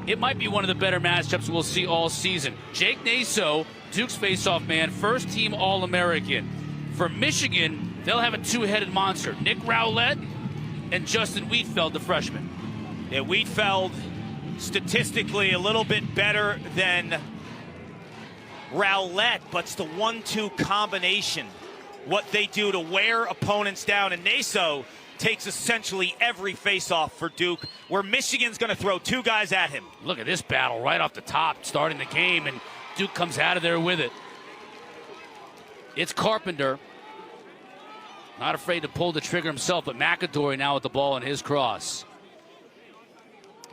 it might be one of the better matchups we'll see all season. Jake Naso, Duke's faceoff man, first-team All-American. For Michigan, they'll have a two-headed monster. Nick Rowlett and Justin Wheatfeld, the freshman. Yeah, Wheatfeld statistically a little bit better than Rowlett, but it's the 1-2 combination. What they do to wear opponents down. And Naso takes essentially every faceoff for Duke, where Michigan's going to throw two guys at him. Look at this battle right off the top, starting the game, and Duke comes out of there with it. It's Carpenter. Not afraid to pull the trigger himself, but McAdory now with the ball in his cross.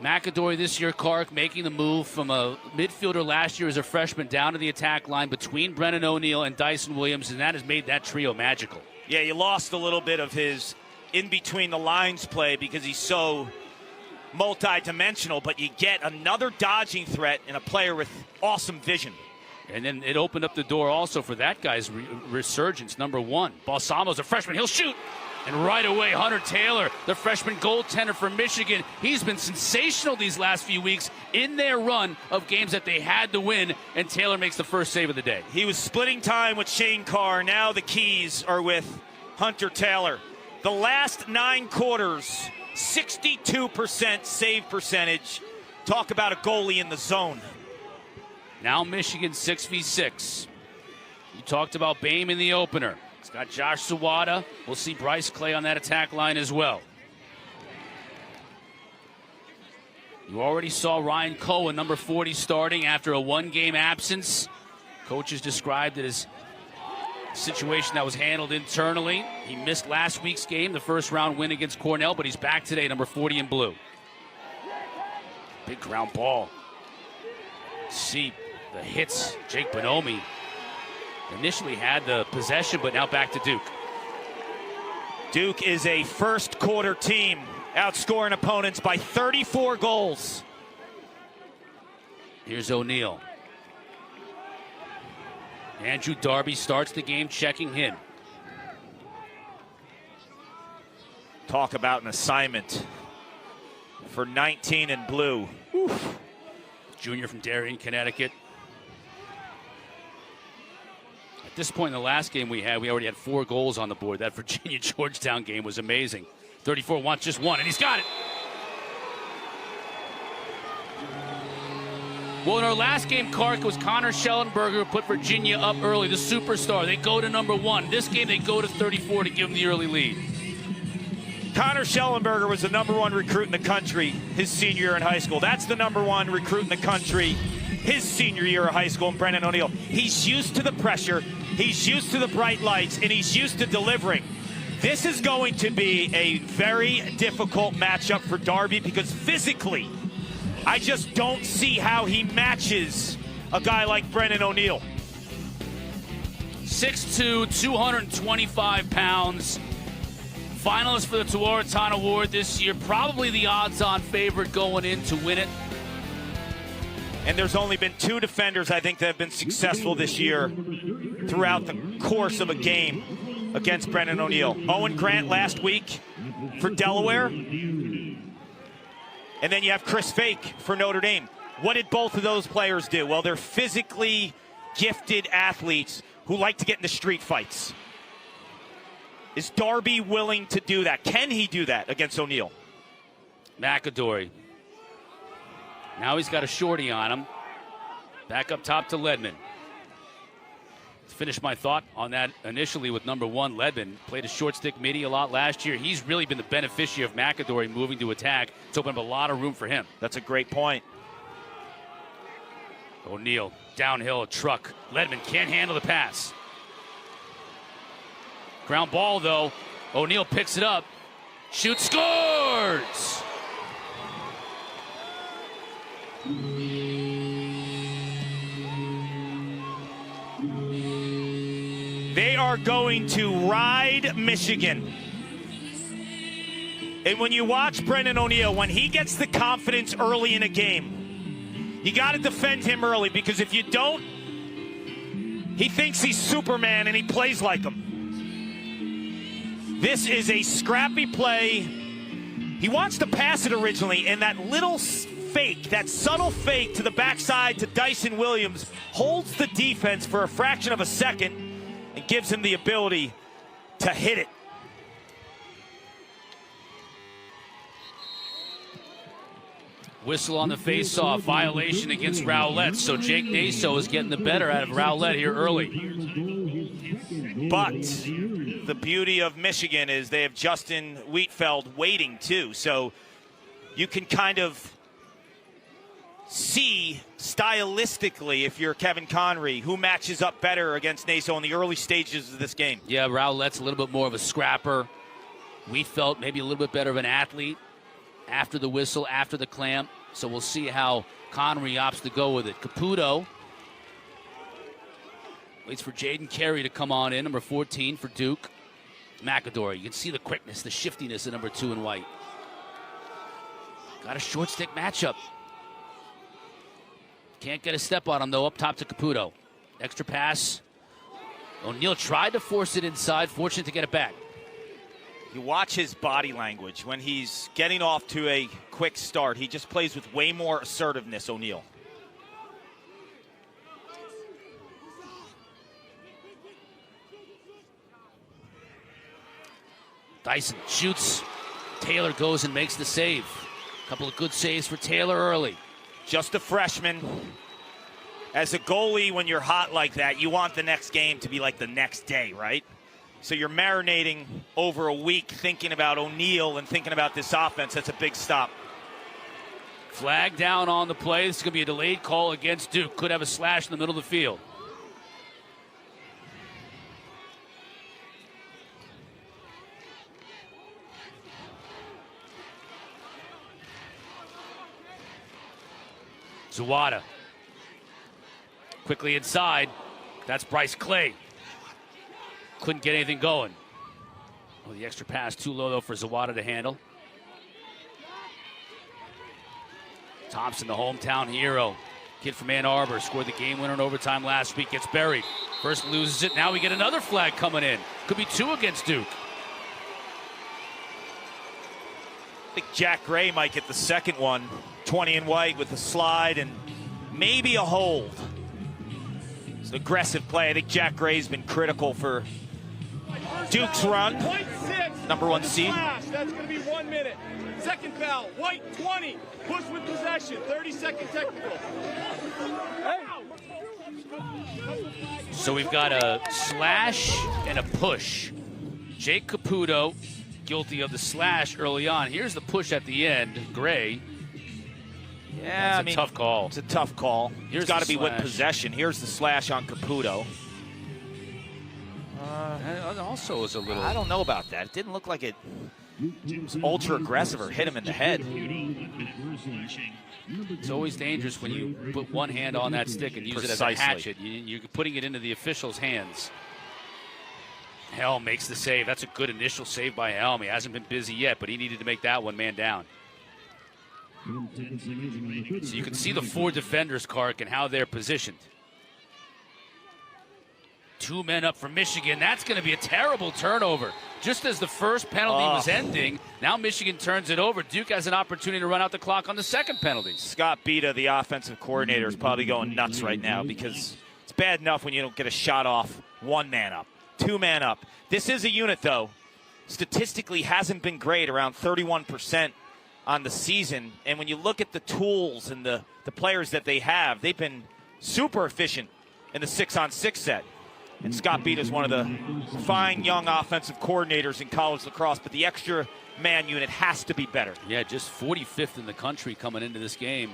McAdory this year, Clark, making the move from a midfielder last year as a freshman down to the attack line between Brennan O'Neill and Dyson Williams, and that has made that trio magical. Yeah, you lost a little bit of his in-between-the-lines play because he's so multi-dimensional, but you get another dodging threat and a player with awesome vision. And then it opened up the door also for that guy's resurgence, number one. Balsamo's a freshman. He'll shoot. And right away, Hunter Taylor, the freshman goaltender for Michigan. He's been sensational these last few weeks in their run of games that they had to win, and Taylor makes the first save of the day. He was splitting time with Shane Carr. Now the keys are with Hunter Taylor. The last 9 quarters, 62% save percentage. Talk about a goalie in the zone. Now Michigan 6v6. You talked about Boehm in the opener. It's got Josh Sawada. We'll see Bryce Clay on that attack line as well. You already saw Ryan Cohen, number 40, starting after a 1-game absence. Coaches described it as a situation that was handled internally. He missed last week's game, the first-round win against Cornell, but he's back today, number 40 in blue. Big ground ball. See the hits. Jake Bonomi initially had the possession, but now back to Duke. Duke is a first-quarter team, outscoring opponents by 34 goals. Here's O'Neill. Andrew Darby starts the game checking in. Talk about an assignment for 19 in blue. Oof. Junior from Darien, Connecticut. At this point in the last game we already had 4 goals on the board. That Virginia-Georgetown game was amazing. 34 wants just one, and he's got it. Well, in our last game, Clark, was Connor Schellenberger who put Virginia up early, the superstar. They go to number 1. This game, they go to 34 to give them the early lead. Connor Schellenberger was the number 1 recruit in the country his senior year in high school. That's the number 1 recruit in the country his senior year of high school, in Brennan O'Neill. He's used to the pressure, he's used to the bright lights, and he's used to delivering. This is going to be a very difficult matchup for Darby because physically, I just don't see how he matches a guy like Brennan O'Neill. 6'2", 225 pounds. Finalist for the Tewaaraton Award this year. Probably the odds-on favorite going in to win it. And there's only been 2 defenders, I think, that have been successful this year throughout the course of a game against Brennan O'Neill. Owen Grant last week for Delaware. And then you have Chris Fake for Notre Dame. What did both of those players do? Well, they're physically gifted athletes who like to get into street fights. Is Darby willing to do that? Can he do that against O'Neill? McAdory. Now he's got a shorty on him. Back up top to Ledman. To finish my thought on that initially with number 1, Ledman. Played a short stick midi a lot last year. He's really been the beneficiary of McAdory moving to attack. It's opened up a lot of room for him. That's a great point. O'Neill, downhill, a truck. Ledman can't handle the pass. Ground ball, though. O'Neill picks it up. Shoots, scores! They are going to ride Michigan. And when you watch Brennan O'Neill, when he gets the confidence early in a game, you got to defend him early, because if you don't, he thinks he's Superman and he plays like him. This is a scrappy play. He wants to pass it originally, and that little fake, that subtle fake to the backside to Dyson Williams, holds the defense for a fraction of a second and gives him the ability to hit it. Whistle on the face-off, violation against Rowlett. So Jake Naso is getting the better out of Rowlett here early. But the beauty of Michigan is they have Justin Wheatfeld waiting too. So you can kind of see stylistically, if you're Kevin Conry, who matches up better against Naso in the early stages of this game. Yeah, Rowlett's a little bit more of a scrapper. Wheatfeld maybe a little bit better of an athlete after the whistle, after the clamp. So we'll see how Conry opts to go with it. Caputo waits for Jaden Carey to come on in, number 14 for Duke. McAdory, you can see the quickness, the shiftiness of number 2 in white. Got a short stick matchup. Can't get a step on him, though, up top to Caputo. Extra pass. O'Neal tried to force it inside, fortunate to get it back. You watch his body language when he's getting off to a quick start. He just plays with way more assertiveness, O'Neal. Dyson shoots. Taylor goes and makes the save. A couple of good saves for Taylor early. Just a freshman. As a goalie, when you're hot like that, you want the next game to be like the next day, right? So you're marinating over a week thinking about O'Neal and thinking about this offense. That's a big stop. Flag down on the play. This is going to be a delayed call against Duke. Could have a slash in the middle of the field. Zawada. Quickly inside. That's Bryce Clay. Couldn't get anything going. Oh, the extra pass too low, though, for Zawada to handle. Thompson, the hometown hero. Kid from Ann Arbor, scored the game winner in overtime last week. Gets buried. First loses it. Now we get another flag coming in. Could be 2 against Duke. I think Jack Gray might get the second one. 20 in white with the slide and maybe a hold. It's an aggressive play. I think Jack Gray's been critical for Duke's run. Number 1 seed. That's going to be 1 minute. Second foul, white 20. Push with possession. 30-second technical. So we've got a slash and a push. Jake Caputo guilty of the slash early on. Here's the push at the end. Gray. Yeah, it's a tough call. It's a tough call. It's got to be with possession. Here's the slash on Caputo. Also is a little... I don't know about that. It didn't look like it was ultra aggressive or hit him in the head. It's always dangerous when you put one hand on that stick and use it as a hatchet. You're putting it into the official's hands. Helm makes the save. That's a good initial save by Helm. He hasn't been busy yet, but he needed to make that one man down. So you can see the 4 defenders, Kark, and how they're positioned. 2 men up for Michigan. That's going to be a terrible turnover. Just as the first penalty was ending, now Michigan turns it over. Duke has an opportunity to run out the clock on the second penalty. Scott Bita, the offensive coordinator, is probably going nuts right now because it's bad enough when you don't get a shot off 1 man up, 2 man up. This is a unit, though, statistically hasn't been great, around 31% on the season. And when you look at the tools and the players that they have, they've been super efficient in the 6-on-6 set. And Scott Bita is one of the fine young offensive coordinators in college lacrosse, but the extra man unit has to be better. Yeah, just 45th in the country coming into this game.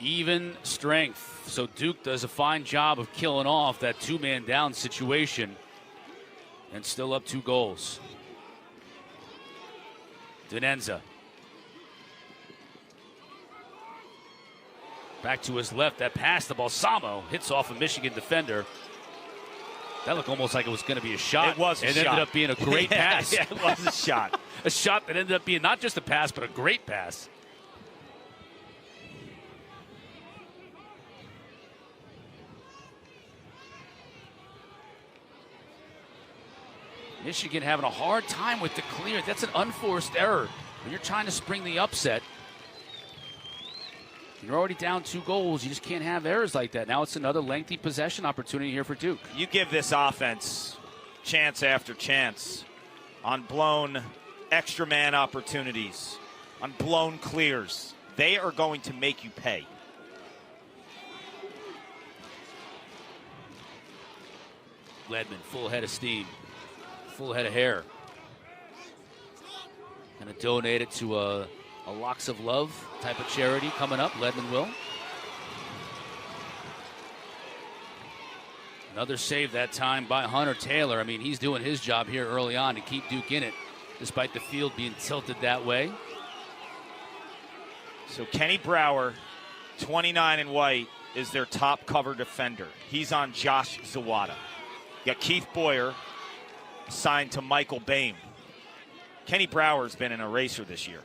Even strength. So Duke does a fine job of killing off that 2-man down situation and still up 2 goals. Denenza. Back to his left. That pass to Balsamo hits off a Michigan defender. That looked almost like it was going to be a shot. It was a shot. It ended up being a great pass. Yeah, it was a shot. A shot that ended up being not just a pass, but a great pass. Michigan having a hard time with the clear. That's an unforced error. When you're trying to spring the upset, you're already down 2 goals. You just can't have errors like that. Now it's another lengthy possession opportunity here for Duke. You give this offense chance after chance on blown extra man opportunities, on blown clears. They are going to make you pay. Ledman, full head of steam, full head of hair. Gonna donate it to a Locks of Love type of charity coming up. Ledman will. Another save that time by Hunter Taylor. I mean, he's doing his job here early on to keep Duke in it, despite the field being tilted that way. So Kenny Brower, 29 in white, is their top cover defender. He's on Josh Zawada. You got Keith Boyer signed to Michael Boehm. Kenny Brower's been an eraser this year.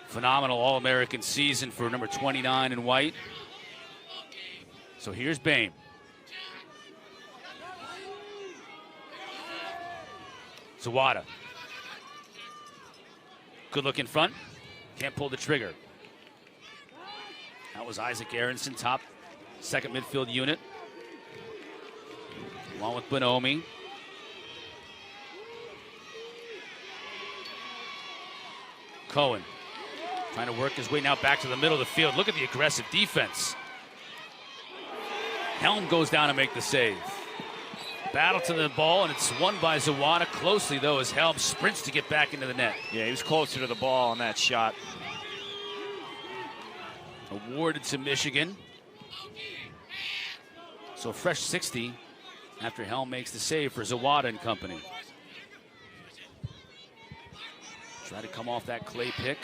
Phenomenal All-American season for number 29 in white. So here's Boehm. Zawada. Good look in front. Can't pull the trigger. That was Isaac Aronson, top second midfield unit. Along with Bonomi. Cohen trying to work his way now back to the middle of the field. Look at the aggressive defense. Helm goes down to make the save. Battle to the ball, and it's won by Zawada closely, though, as Helm sprints to get back into the net. Yeah, he was closer to the ball on that shot. Awarded to Michigan. So fresh 60 after Helm makes the save for Zawada and company. Try to come off that clay pick.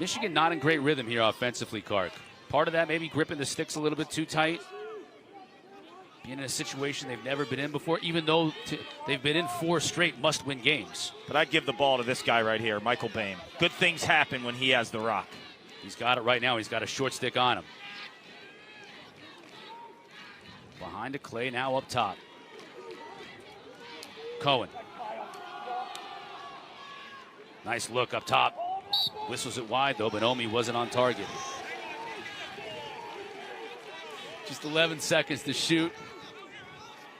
Michigan not in great rhythm here offensively, Kark. Part of that maybe gripping the sticks a little bit too tight. Being in a situation they've never been in before, even though they've been in 4 straight must-win games. But I'd give the ball to this guy right here, Michael Boehm. Good things happen when he has the rock. He's got it right now. He's got a short stick on him. Behind to Clay, now up top. Cohen. Nice look up top. Whistles it wide, though. Bonomi wasn't on target. Just 11 seconds to shoot.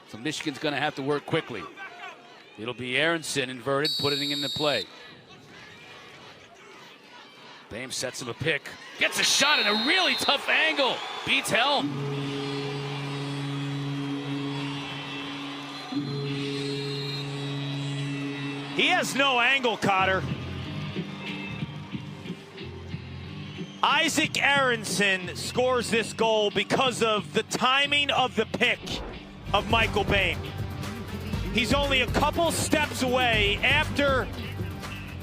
So Michigan's going to have to work quickly. It'll be Aronson inverted, putting it into play. Boehm sets him a pick. Gets a shot at a really tough angle. Beats Helm. He has no angle, Cotter. Isaac Aronson scores this goal because of the timing of the pick of Michael Boehm. He's only a couple steps away after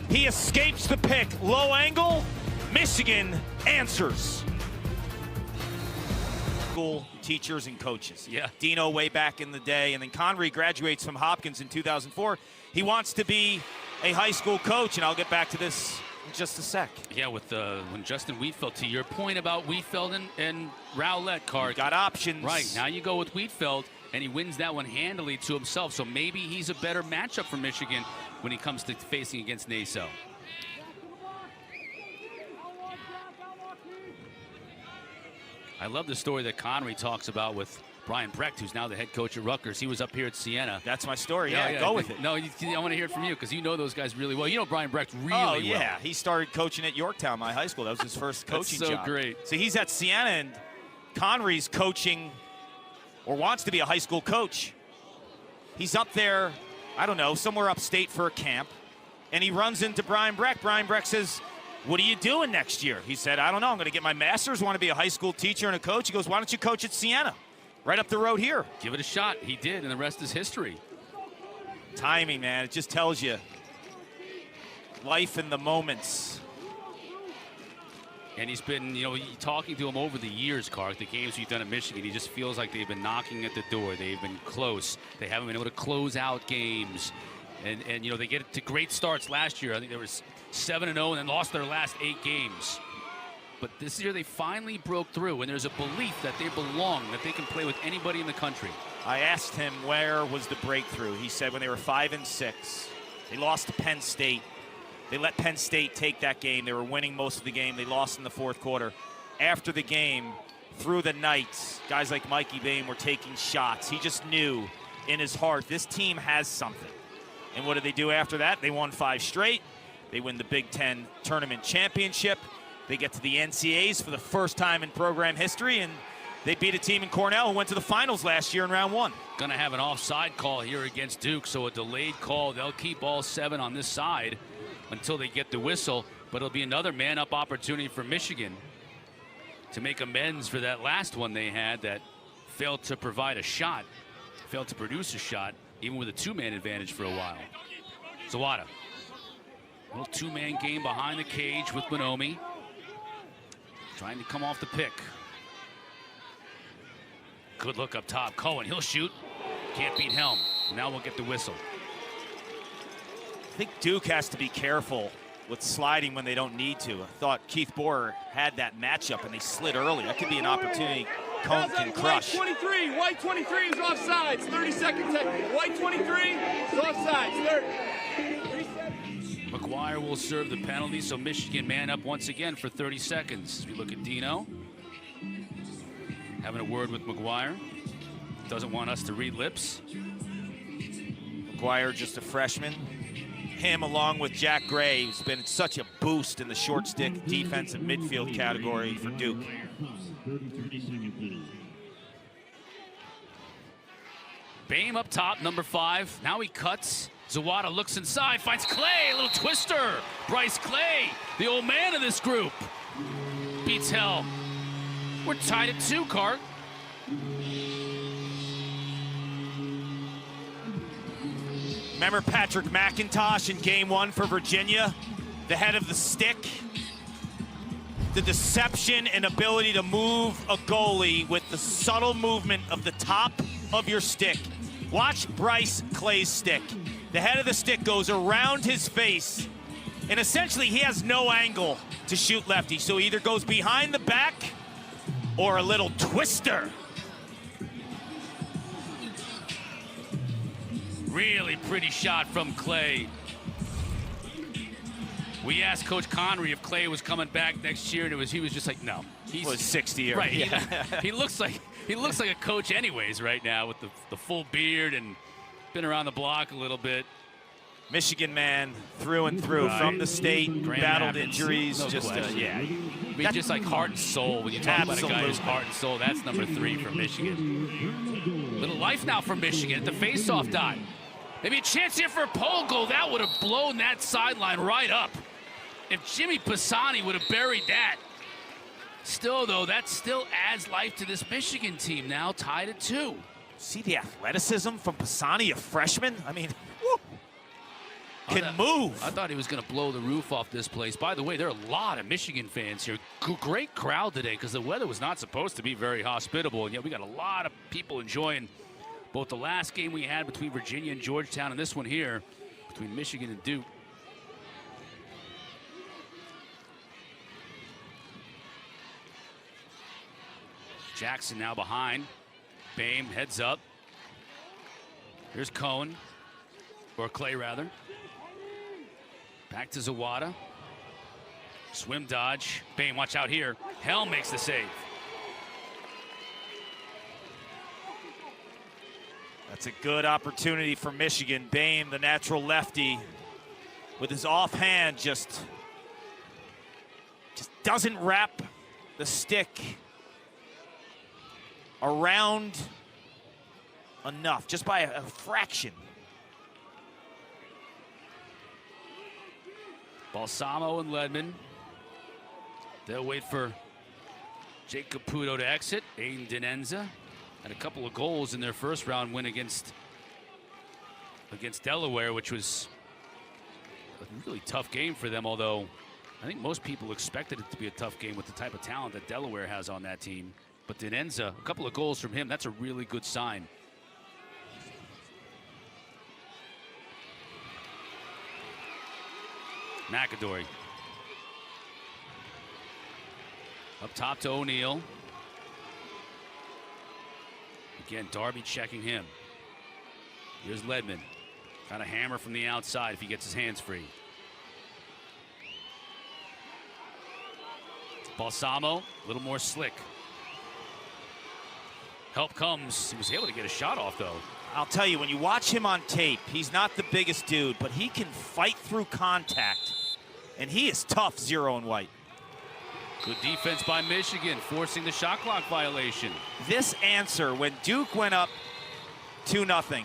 he escapes the pick. Low angle, Michigan answers. School teachers and coaches. Yeah. Dino way back in the day, and then Connery graduates from Hopkins in 2004. He wants to be a high school coach, and I'll get back to this in just a sec. Yeah, with when Justin Wheatfeld, to your point about Wheatfeld and Rowlett, Card. Got options. Right, now you go with Wheatfeld, and he wins that one handily to himself. So maybe he's a better matchup for Michigan when he comes to facing against Naso. I love the story that Connery talks about with Brian Brecht, who's now the head coach at Rutgers. He was up here at Siena. That's my story. Yeah, go with it. No, I want to hear it from you because you know those guys really well. You know Brian Brecht really well. Oh, yeah. He started coaching at Yorktown, my high school. That was his first coaching job. That's so great. So he's at Siena, and Connery's coaching or wants to be a high school coach. He's up there, I don't know, somewhere upstate for a camp, and he runs into Brian Brecht. Brian Brecht says, "What are you doing next year?" He said, "I don't know. I'm going to get my master's, want to be a high school teacher and a coach." He goes, "Why don't you coach at Siena? Right up the road here." Give it a shot. He did, and the rest is history. Timing, man. It just tells you life in the moments. And he's been, talking to him over the years, Clark, the games we've done at Michigan. He just feels like they've been knocking at the door. They've been close. They haven't been able to close out games. And they get to great starts last year. I think they were 7-0 and then lost their last 8 games. But this year they finally broke through, and there's a belief that they belong, that they can play with anybody in the country. I asked him where was the breakthrough. He said when they were 5-6, they lost to Penn State. They let Penn State take that game. They were winning most of the game. They lost in the fourth quarter. After the game, through the night, guys like Mikey Boehm were taking shots. He just knew in his heart this team has something. And what did they do after that? They won 5 straight. They win the Big Ten Tournament Championship. They get to the NCAAs for the first time in program history, and they beat a team in Cornell who went to the finals last year in round 1. Gonna have an offside call here against Duke, so a delayed call. They'll keep all 7 on this side until they get the whistle, but it'll be another man-up opportunity for Michigan to make amends for that last one they had that failed to provide a shot, failed to produce a shot, even with a 2-man advantage for a while. Zawada. Little 2-man game behind the cage with Bonomi. Trying to come off the pick. Good look up top. Cohen, he'll shoot. Can't beat Helm. Now we'll get the whistle. I think Duke has to be careful with sliding when they don't need to. I thought Keith Borer had that matchup and they slid early. That could be an opportunity Cohen can crush. White 23 is offsides. 30-second technique. White 23 is offsides. 30. McGuire will serve the penalty, so Michigan man up once again for 30 seconds. As we look at Dino. Having a word with McGuire. Doesn't want us to read lips. McGuire, just a freshman. Him along with Jack Gray, who's been such a boost in the short stick defensive midfield category for Duke. Boehm up top, number 5. Now he cuts. Zawada looks inside, finds Clay, a little twister. Bryce Clay, the old man of this group, beats Helm. We're tied at 2, Cart. Remember Patrick McIntosh in game 1 for Virginia? The head of the stick? The deception and ability to move a goalie with the subtle movement of the top of your stick. Watch Bryce Clay's stick. The head of the stick goes around his face, and essentially he has no angle to shoot lefty, so he either goes behind the back or a little twister. Really pretty shot from Clay. We asked Coach Connery if Clay was coming back next year, and he was just like, no. He was 60 right. Yeah. He looks like a coach anyways right now with the full beard and been around the block a little bit. Michigan man through and through, from the state, battled injuries. No just yeah. I mean, just like heart and soul. When you talk about a guy who's heart and soul, that's number 3 for Michigan. Little life now for Michigan at the face-off dot. Maybe a chance here for a pole goal. That would have blown that sideline right up. If Jimmy Pisani would have buried that. Still, though, that still adds life to this Michigan team now, tied at 2. See the athleticism from Pisani, a freshman? I mean, woo, can move. I thought he was going to blow the roof off this place. By the way, there are a lot of Michigan fans here. Great crowd today because the weather was not supposed to be very hospitable. And yet we got a lot of people enjoying both the last game we had between Virginia and Georgetown and this one here between Michigan and Duke. Jackson now behind. Boehm heads up. Here's Cohen, or Clay rather. Back to Zawada. Swim dodge. Boehm, watch out here. Helm makes the save. That's a good opportunity for Michigan. Boehm, the natural lefty, with his offhand, just doesn't wrap the stick around enough, just by a fraction. Balsamo and Ledman. They'll wait for Jake Caputo to exit. Aiden Dinenza had a couple of goals in their first round win against Delaware, which was a really tough game for them, although I think most people expected it to be a tough game with the type of talent that Delaware has on that team. But Dinenza, a couple of goals from him, that's a really good sign. McAdory. Up top to O'Neal. Again, Darby checking him. Here's Ledman. Kind of hammer from the outside if he gets his hands free. Balsamo, a little more slick. Help comes. He was able to get a shot off, though. I'll tell you, when you watch him on tape, he's not the biggest dude, but he can fight through contact. And he is tough, 0 and white. Good defense by Michigan, forcing the shot clock violation. This answer, when Duke went up 2-0,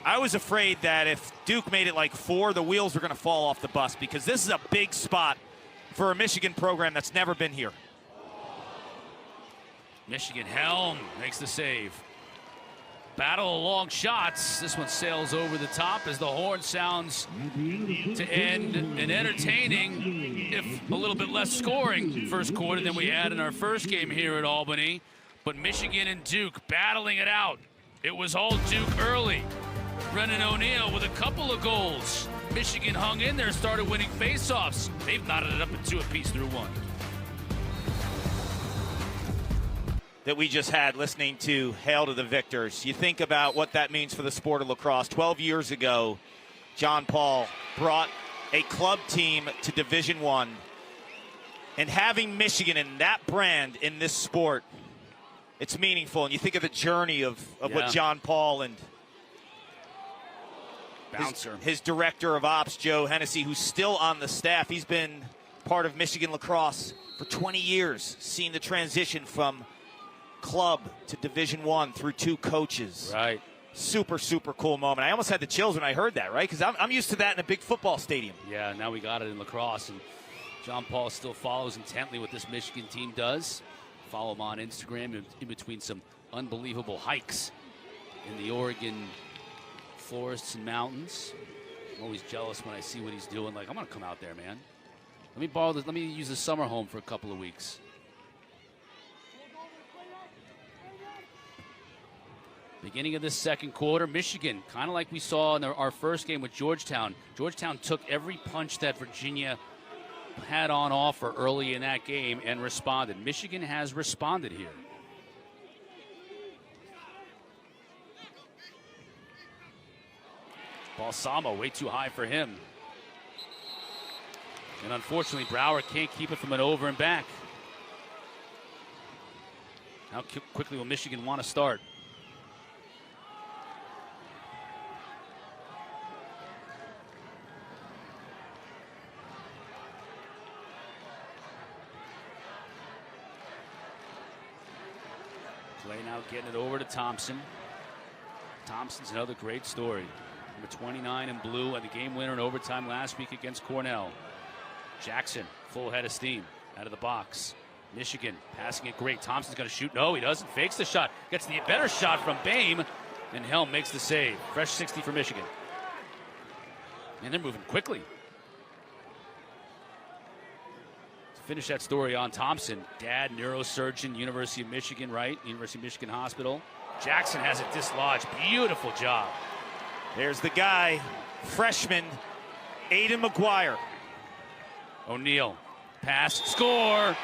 I was afraid that if Duke made it like 4, the wheels were going to fall off the bus, because this is a big spot for a Michigan program that's never been here. Michigan, Helm makes the save. Battle of long shots. This one sails over the top as the horn sounds to end an entertaining, if a little bit less scoring, first quarter than we had in our first game here at Albany. But Michigan and Duke battling it out. It was all Duke early. Brennan O'Neill with a couple of goals. Michigan hung in there, started winning faceoffs. They've knotted it up in 2 apiece through 1. That we just had listening to Hail to the Victors. You think about what that means for the sport of lacrosse. 12 years ago, John Paul brought a club team to Division I. And having Michigan and that brand in this sport, it's meaningful. And you think of the journey of what John Paul and his director of ops, Joe Hennessy, who's still on the staff. He's been part of Michigan lacrosse for 20 years, seeing the transition from club to Division I through 2 coaches. Right. Super, super cool moment. I almost had the chills when I heard that, right? Because I'm used to that in a big football stadium. Yeah, now we got it in lacrosse. And John Paul still follows intently what this Michigan team does. Follow him on Instagram in between some unbelievable hikes in the Oregon forests and mountains. I'm always jealous when I see what he's doing. Like, I'm going to come out there, man. Let me borrow this. Let me use the summer home for a couple of weeks. Beginning of this second quarter, Michigan, kind of like we saw in our first game with Georgetown. Georgetown took every punch that Virginia had on offer early in that game and responded. Michigan has responded here. Balsamo way too high for him. And unfortunately, Brower can't keep it from an over and back. How quickly will Michigan want to start? Clay now getting it over to Thompson. Thompson's another great story. Number 29 in blue and the game winner in overtime last week against Cornell. Jackson, full head of steam, out of the box. Michigan passing it great. Thompson's going to shoot. No, he doesn't. Fakes the shot. Gets the better shot from Boehm. And Helm makes the save. Fresh 60 for Michigan. And they're moving quickly. To finish that story on Thompson, dad, neurosurgeon, University of Michigan, right? University of Michigan Hospital. Jackson has it dislodged. Beautiful job. There's the guy, freshman, Aiden McGuire. O'Neill, pass, score.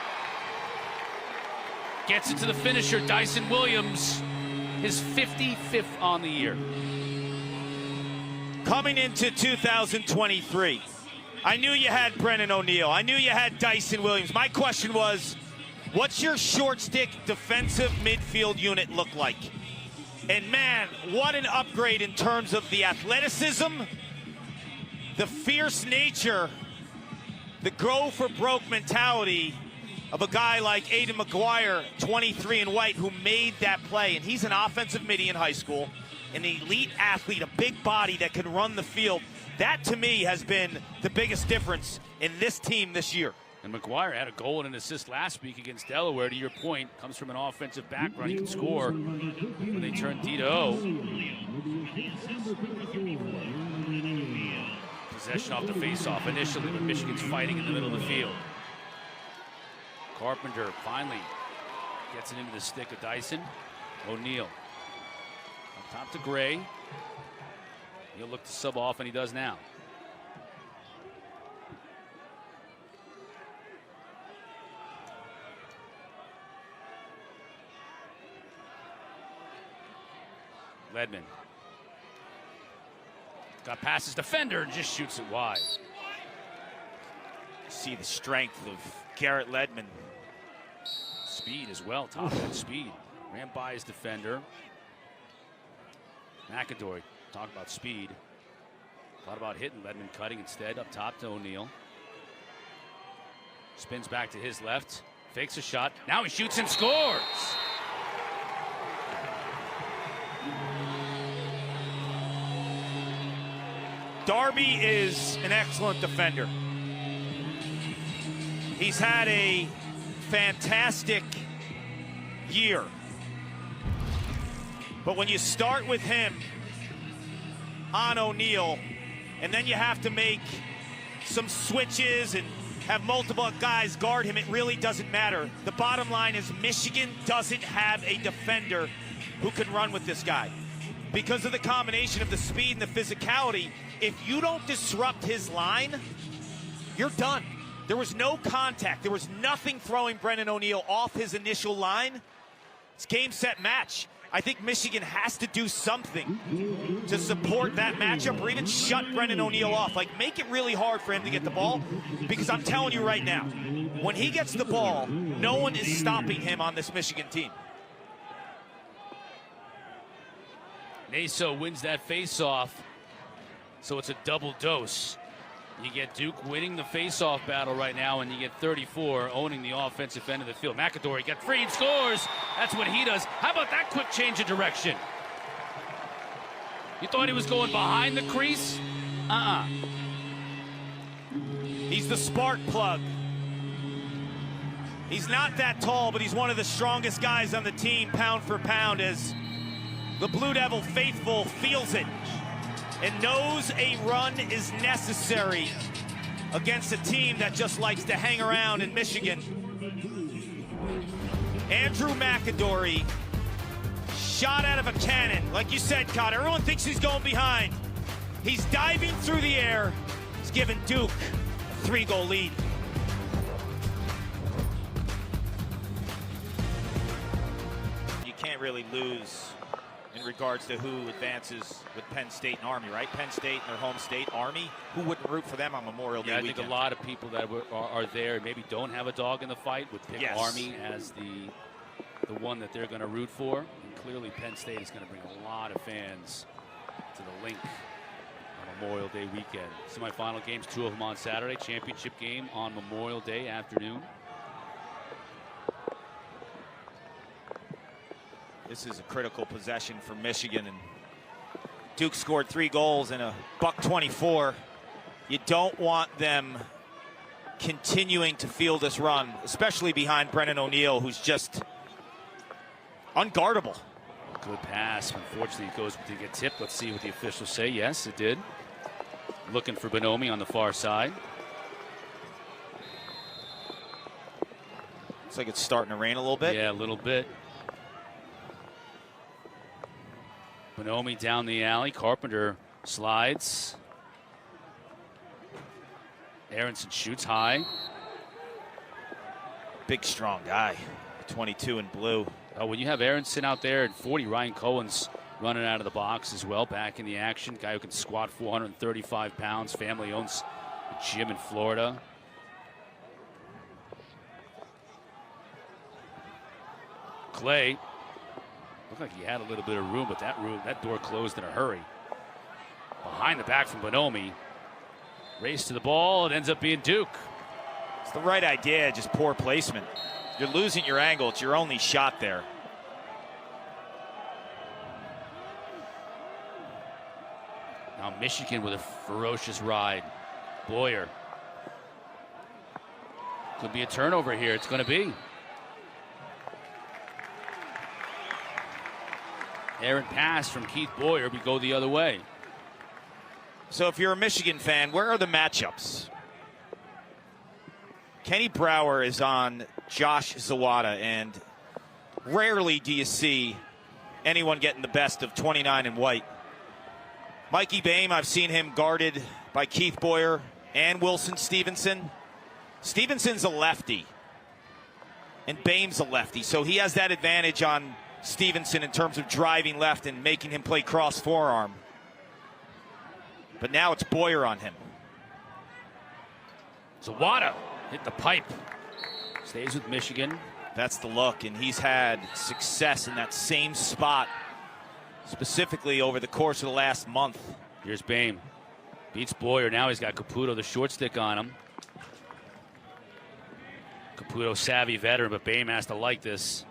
Gets it to the finisher, Dyson Williams. His 55th on the year. Coming into 2023, I knew you had Brennan O'Neill. I knew you had Dyson Williams. My question was, what's your short stick defensive midfield unit look like? And man, what an upgrade in terms of the athleticism, the fierce nature, the go for broke mentality of a guy like Aiden McGuire, 23 in white, who made that play. And he's an offensive midi in high school, an elite athlete, a big body that can run the field. That, to me, has been the biggest difference in this team this year. And McGuire had a goal and an assist last week against Delaware. To your point, comes from an offensive background. He can score when they turn D to O. Possession off the faceoff initially, but Michigan's fighting in the middle of the field. Carpenter finally gets it into the stick of Dyson. O'Neill up top to Gray. He'll look to sub off, and he does now. Ledman got past his defender and just shoots it wide. See the strength of Garrett Ledman. Speed as well, top end speed. Ran by his defender. McAdory, talk about speed. Thought about hitting, Ledman cutting instead, up top to O'Neal. Spins back to his left, fakes a shot. Now he shoots and scores! Darby is an excellent defender. He's had a fantastic year. But when you start with him on O'Neal, and then you have to make some switches and have multiple guys guard him, it really doesn't matter. The bottom line is Michigan doesn't have a defender who can run with this guy. Because of the combination of the speed and the physicality, if you don't disrupt his line, you're done. There was no contact. There was nothing throwing Brennan O'Neal off his initial line. It's game, set, match. I think Michigan has to do something to support that matchup or even shut Brennan O'Neal off. Like, make it really hard for him to get the ball, because I'm telling you right now, when he gets the ball, no one is stopping him on this Michigan team. Naso wins that face-off, so it's a double dose. You get Duke winning the face-off battle right now, and you get 34 owning the offensive end of the field. McAdory got free and scores. That's what he does. How about that quick change of direction? You thought he was going behind the crease? He's the spark plug. He's not that tall, but he's one of the strongest guys on the team, pound for pound, as the Blue Devil faithful feels it and knows a run is necessary against a team that just likes to hang around in Michigan. Andrew McAdory, shot out of a cannon. Like you said, Cotter, everyone thinks he's going behind. He's diving through the air. He's giving Duke a 3-goal lead. You can't really lose in regards to who advances with Penn State and Army, right? Penn State and their home state, Army. Who wouldn't root for them on Memorial Day weekend? I think a lot of people that are there and maybe don't have a dog in the fight would pick Army as the one that they're going to root for. And clearly Penn State is going to bring a lot of fans to the link on Memorial Day weekend. Semifinal games, 2 of them on Saturday. Championship game on Memorial Day afternoon. This is a critical possession for Michigan, and Duke scored 3 goals in a $124. You don't want them continuing to feel this run, especially behind Brennan O'Neal, who's just unguardable. Good pass. Unfortunately, it goes to get tipped. Let's see what the officials say. Yes, it did. Looking for Bonomi on the far side. Looks like it's starting to rain a little bit. Yeah, a little bit. Bonomi down the alley. Carpenter slides. Aronson shoots high. Big, strong guy. 22 in blue. Oh, when you have Aronson out there at 40, Ryan Cohen's running out of the box as well, back in the action. Guy who can squat 435 pounds. Family owns a gym in Florida. Clay. Looked like he had a little bit of room, but that door closed in a hurry. Behind the back from Bonomi. Race to the ball. It ends up being Duke. It's the right idea, just poor placement. You're losing your angle. It's your only shot there. Now Michigan with a ferocious ride. Boyer. Could be a turnover here. It's going to be. Errant pass from Keith Boyer. We go the other way. So if you're a Michigan fan, where are the matchups? Kenny Brower is on Josh Zawada, and rarely do you see anyone getting the best of 29 and white. Mikey Boehm, I've seen him guarded by Keith Boyer and Wilson Stevenson. Stevenson's a lefty, and Boehm's a lefty, so he has that advantage on Stevenson in terms of driving left and making him play cross forearm. But now it's Boyer on him. Zawada hit the pipe. Stays with Michigan. That's the look, and he's had success in that same spot, specifically over the course of the last month. Here's Boehm. Beats Boyer. Now he's got Caputo, the short stick on him. Caputo, savvy veteran, but Boehm has to like this.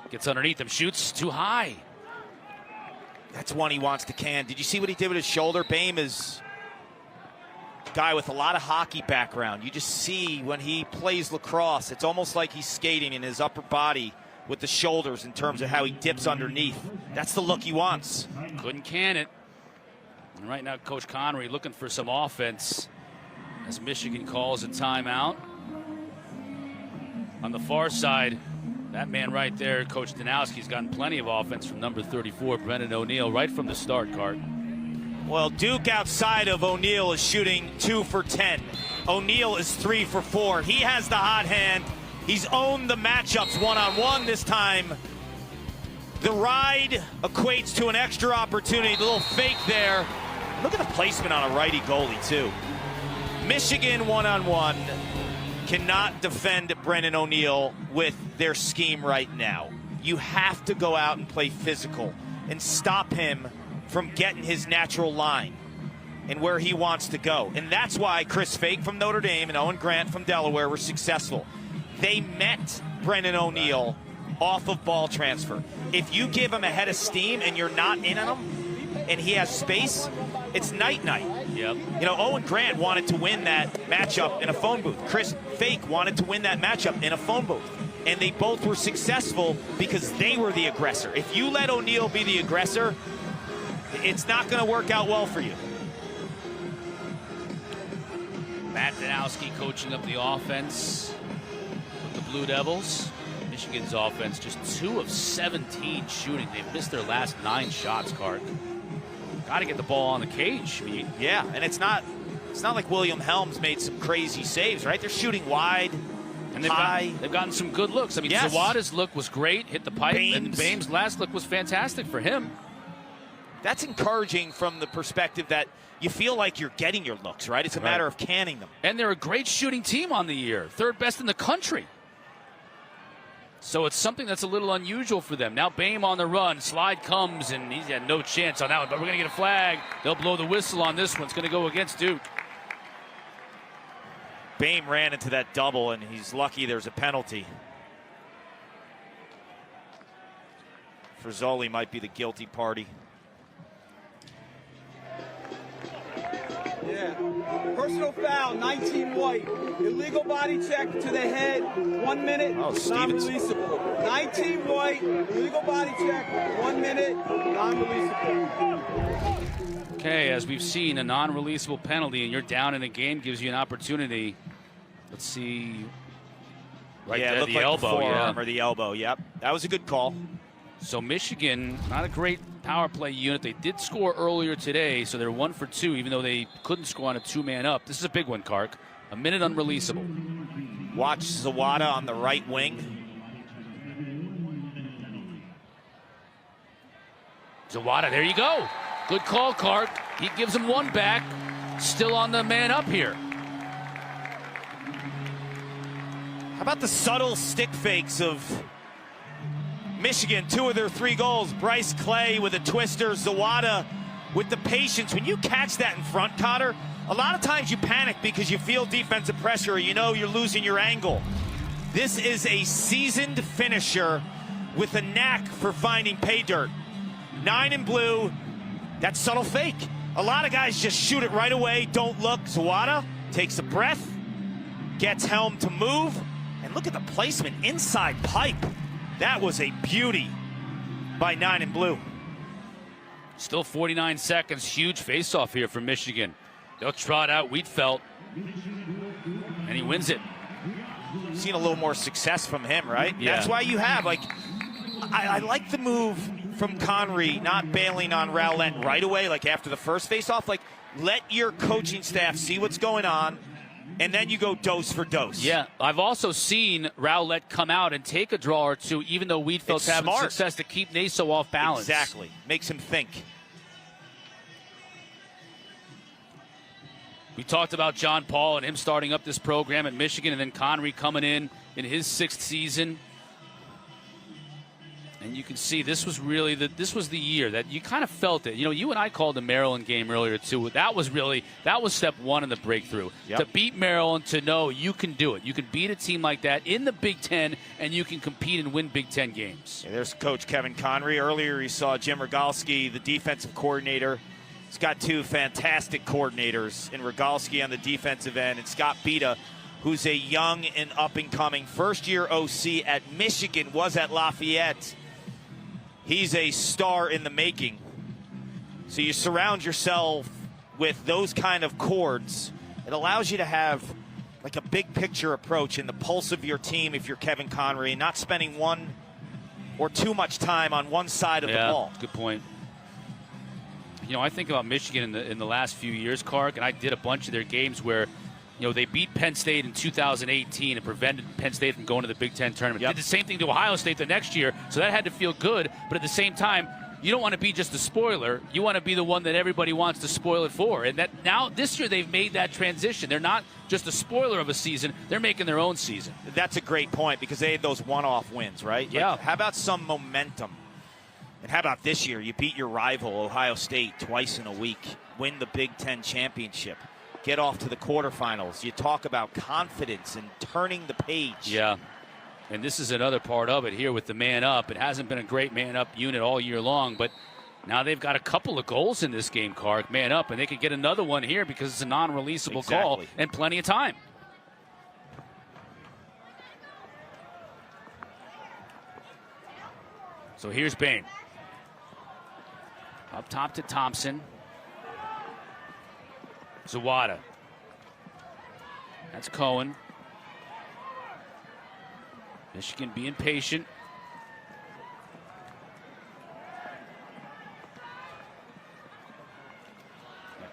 Gets underneath him, shoots too high. That's one he wants to can. Did you see what he did with his shoulder? Boehm is a guy with a lot of hockey background. You just see when he plays lacrosse, it's almost like he's skating in his upper body with the shoulders in terms of how he dips underneath. That's the look he wants. Couldn't can it. And right now, Coach Connery looking for some offense as Michigan calls a timeout. On the far side, that man right there, Coach Danowski's gotten plenty of offense from number 34, Brennan O'Neill, right from the start, Cart. Well, Duke outside of O'Neill is shooting 2 for 10. O'Neill is 3 for 4. He has the hot hand. He's owned the matchups one-on-one this time. The ride equates to an extra opportunity. The little fake there. Look at the placement on a righty goalie, too. Michigan one-on-one cannot defend Brennan O'Neill with their scheme right now. You have to go out and play physical and stop him from getting his natural line and where he wants to go. And that's why Chris Fake from Notre Dame and Owen Grant from Delaware were successful. They met Brennan O'Neill off of ball transfer. If you give him a head of steam and you're not in on him and he has space, it's night-night. Yep. You know, Owen Grant wanted to win that matchup in a phone booth. Chris Fake wanted to win that matchup in a phone booth. And they both were successful because they were the aggressor. If you let O'Neill be the aggressor, it's not going to work out well for you. Matt Danowski coaching up the offense with the Blue Devils. Michigan's offense just 2 of 17 shooting. They've missed their last 9 shots, Cart. Got to get the ball on the cage. I mean, yeah, and it's not like William Helms made some crazy saves, right? They're shooting wide and high. They've gotten some good looks. I mean, yes. Zawada's look was great, hit the pipe, and Boehm's. Boehm's last look was fantastic for him. That's encouraging from the perspective that you feel like you're getting your looks, right? It's a matter of canning them. And they're a great shooting team on the year, 3rd best in the country. So it's something that's a little unusual for them. Now Boehm on the run. Slide comes, and he's had no chance on that one. But we're going to get a flag. They'll blow the whistle on this one. It's going to go against Duke. Boehm ran into that double, and he's lucky there's a penalty. Frizzoli might be the guilty party. Yeah. Personal foul, 19 White. Illegal body check to the head, 1 minute, non-releasable. 19 White, illegal body check, 1 minute, non-releasable. Okay, as we've seen, a non-releasable penalty, and you're down in a game gives you an opportunity. Let's see. Right there, the like elbow. The forearm or the elbow, yep. That was a good call. So Michigan, not a great power play unit. They did score earlier today, so they're 1 for 2, even though they couldn't score on a 2-man up. This is a big one, Kark. A minute unreleasable. Watch Zawada on the right wing. Zawada, there you go. Good call, Kark. He gives him one back. Still on the man up here. How about the subtle stick fakes of Michigan? 2 of their 3 goals. Bryce Clay with a twister. Zawada with the patience. When you catch that in front, Cotter, a lot of times you panic because you feel defensive pressure, or you know you're losing your angle. This is a seasoned finisher with a knack for finding pay dirt. 9 in blue. That subtle fake. A lot of guys just shoot it right away, don't look. Zawada takes a breath, gets Helm to move, and look at the placement inside pipe. That was a beauty by 9 in blue. Still 49 seconds. Huge face-off here for Michigan. They'll trot out Wheatfeld, and he wins it. Seen a little more success from him, right? Yeah. That's why you have, like, I like the move from Connery, not bailing on Rowlett right away, like after the first face-off. Like, let your coaching staff see what's going on. and then you go dose for dose. Yeah, I've also seen Rowlett come out and take a draw or two, even though Wiedfeld's having success to keep Naso off balance. Exactly. Makes him think. We talked about John Paul and him starting up this program at Michigan, and then Connery coming in his 6th season. And you can see this was really this was the year that you kind of felt it. You know, you and I called the Maryland game earlier too. That was step one in the breakthrough. Yep. To beat Maryland, to know you can do it. You can beat a team like that in the Big Ten, and you can compete and win Big Ten games. Yeah, there's Coach Kevin Connery. Earlier, you saw Jim Rogalski, the defensive coordinator. He's got 2 fantastic coordinators in Rogalski on the defensive end and Scott Bita, who's a young and up-and-coming first-year OC at Michigan, was at Lafayette. He's a star in the making. So you surround yourself with those kind of chords. It allows you to have like a big picture approach in the pulse of your team if you're Kevin Connery, and not spending one or too much time on one side of the ball. Good point. You know, I think about Michigan in the last few years, Clark, and I did a bunch of their games where, you know, they beat Penn State in 2018 and prevented Penn State from going to the Big Ten tournament. Yep. Did the same thing to Ohio State the next year, so that had to feel good. But at the same time, you don't want to be just the spoiler. You want to be the one that everybody wants to spoil it for. And that now this year they've made that transition. They're not just a spoiler of a season. They're making their own season. That's a great point because they had those one-off wins, right? Yeah. Like, how about some momentum? And how about this year? You beat your rival, Ohio State, twice in a week. Win the Big Ten championship. Get off to the quarterfinals. You talk about confidence and turning the page. Yeah, and this is another part of it here with the man up. It hasn't been a great man up unit all year long, but now they've got a couple of goals in this game, Clark, man up, and they could get another one here because it's a non-releasable call and plenty of time. So here's Bain. Up top to Thompson. Zawada. That's Cohen. Michigan being patient.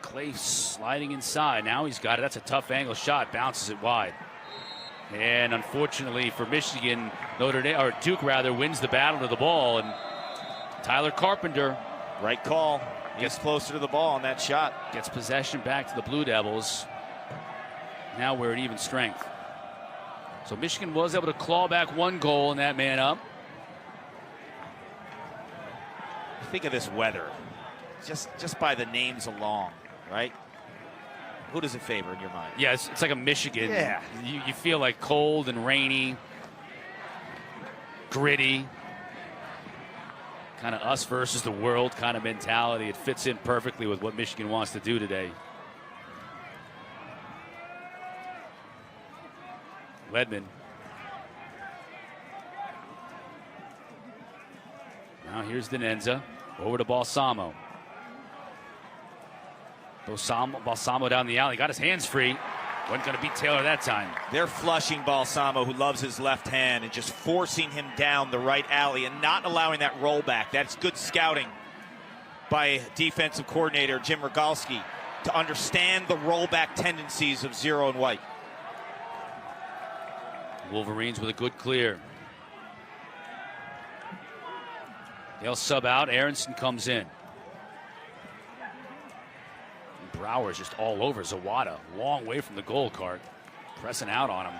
Clay sliding inside. Now he's got it. That's a tough angle shot. Bounces it wide. And unfortunately for Michigan, Duke wins the battle to the ball. And Tyler Carpenter, right call, gets closer to the ball on that shot. Gets possession back to the Blue Devils. Now we're at even strength. So Michigan was able to claw back 1 goal in that man up. Think of this weather, just by the names alone, right? Who does it favor in your mind? Yeah, it's like a Michigan. Yeah. You feel like cold and rainy, gritty, kind of us versus the world kind of mentality. It fits in perfectly with what Michigan wants to do today. Ledman. Now here's Denenza. Over to Balsamo. Balsamo down the alley. Got his hands free. Wasn't going to beat Taylor that time. They're flushing Balsamo, who loves his left hand, and just forcing him down the right alley and not allowing that rollback. That's good scouting by defensive coordinator Jim Rogalski to understand the rollback tendencies of Zero and White. Wolverines with a good clear. They'll sub out. Aronson comes in. Brower's just all over Zawada. Long way from the goal cart. Pressing out on him.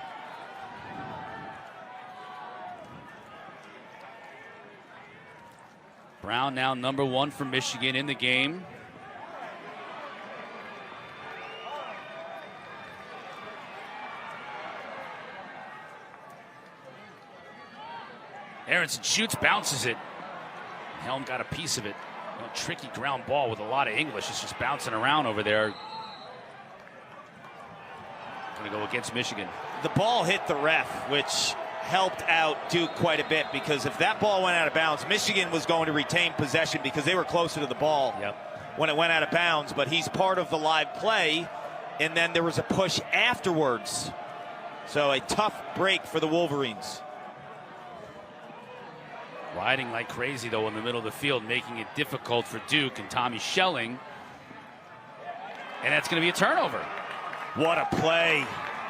Brown now number 1 for Michigan in the game. Aronson shoots, bounces it. Helm got a piece of it. A tricky ground ball with a lot of English. It's just bouncing around over there. Going to go against Michigan. The ball hit the ref, which helped out Duke quite a bit, because if that ball went out of bounds, Michigan was going to retain possession because they were closer to the ball when it went out of bounds. But he's part of the live play, and then there was a push afterwards. So a tough break for the Wolverines. Riding like crazy, though, in the middle of the field, making it difficult for Duke and Tommy Schelling. And that's going to be a turnover. What a play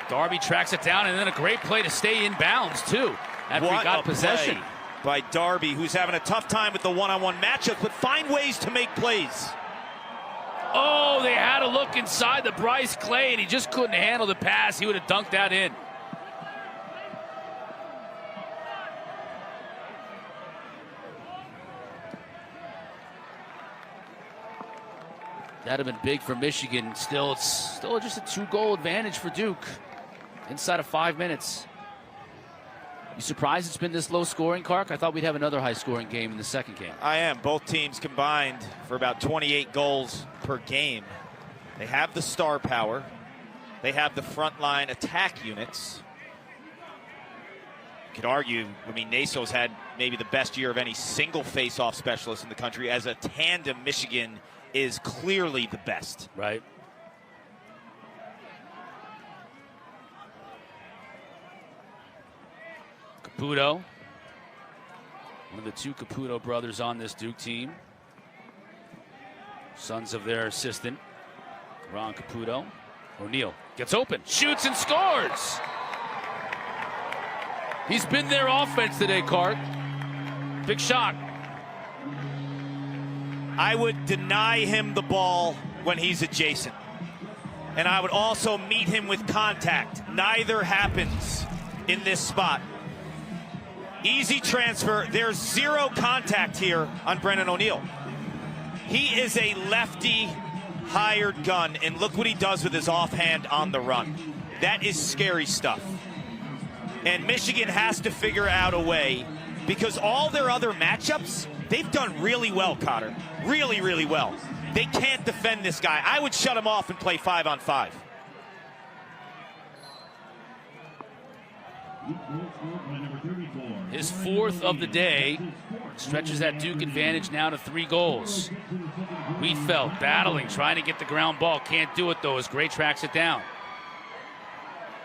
Darby tracks it down, and then a great play to stay in bounds, too, after he got possession. By Darby, who's having a tough time with the one-on-one matchups, but find ways to make plays. Oh, they had a look inside the Bryce Clay, and he just couldn't handle the pass. He would have dunked that in. That'd have been big for Michigan. Still, it's still just a 2-goal advantage for Duke inside of 5 minutes. You surprised it's been this low scoring, Kark? I thought we'd have another high scoring game in the second game. I am. Both teams combined for about 28 goals per game. They have the star power. They have the frontline attack units. You could argue, I mean, Naso's had maybe the best year of any single face-off specialist in the country. As a tandem, Michigan is clearly the best. Right. Caputo, one of the 2 Caputo brothers on this Duke team. Sons of their assistant, Ron Caputo. O'Neal gets open, shoots and scores. He's been their offense today, Cart. Big shot. I would deny him the ball when he's adjacent. And I would also meet him with contact. Neither happens in this spot. Easy transfer. There's 0 contact here on Brennan O'Neal. He is a lefty hired gun, and look what he does with his offhand on the run. That is scary stuff. And Michigan has to figure out a way, because all their other matchups, they've done really well, Cotter. Really, really well. They can't defend this guy. I would shut him off and play 5-on-5. His 4th of the day stretches that Duke advantage now to 3 goals. Wheatfeld battling, trying to get the ground ball. Can't do it, though, as Gray tracks it down.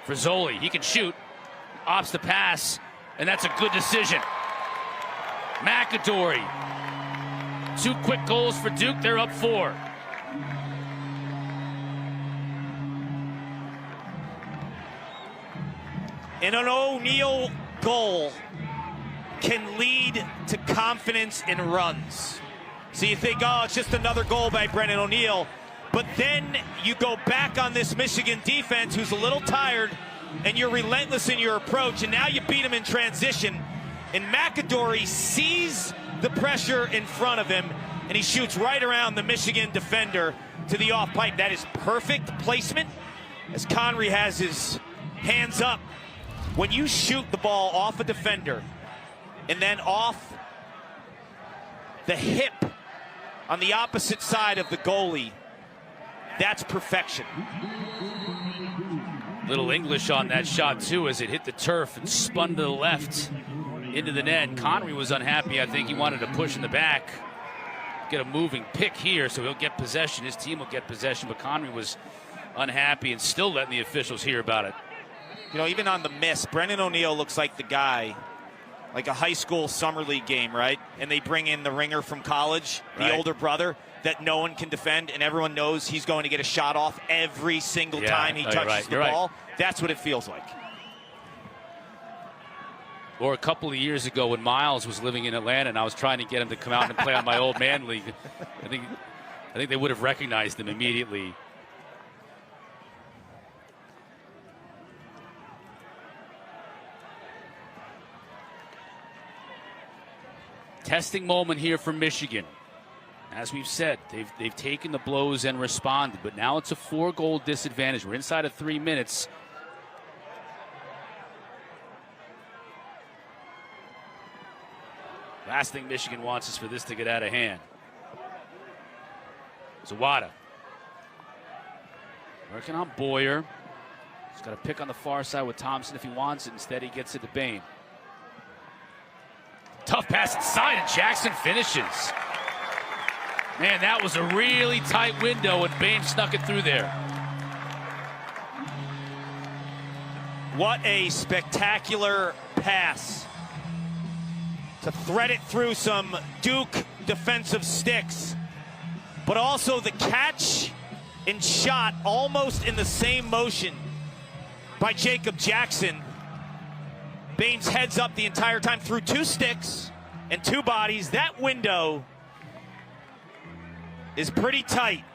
Frizzoli, he can shoot. Opts the pass, and that's a good decision. McAdory. 2 quick goals for Duke. They're up 4. And an O'Neal goal can lead to confidence in runs. So you think, oh, it's just another goal by Brennan O'Neal. But then you go back on this Michigan defense who's a little tired, and you're relentless in your approach, and now you beat him in transition. And McAdory sees the pressure in front of him, and he shoots right around the Michigan defender to the off pipe. That is perfect placement, as Conry has his hands up. When you shoot the ball off a defender and then off the hip on the opposite side of the goalie, that's perfection. Little English on that shot, too, as it hit the turf and spun to the left into the net. Conry was unhappy. I think he wanted to push in the back, get a moving pick here, so he'll get possession. His team will get possession, but Conry was unhappy and still letting the officials hear about it. You know, even on the miss, Brennan O'Neal looks like the guy, like a high school summer league game, right? And they bring in the ringer from college, the older brother, that no one can defend, and everyone knows he's going to get a shot off every single time he touches the ball. That's what it feels like. Or a couple of years ago when Miles was living in Atlanta and I was trying to get him to come out and play on my old man league. I think they would have recognized him immediately. Testing moment here for Michigan. As we've said, they've taken the blows and responded, but now it's a 4-goal disadvantage. We're inside of 3 minutes. Last thing Michigan wants is for this to get out of hand. Zawada. Working on Boyer. He's got to pick on the far side with Thompson if he wants it. Instead, he gets it to Bain. Tough pass inside, and Jackson finishes. Man, that was a really tight window, and Bain snuck it through there. What a spectacular pass to thread it through some Duke defensive sticks, but also the catch and shot almost in the same motion by Jacob Jackson. Baines heads up the entire time through 2 sticks and 2 bodies. That window is pretty tight.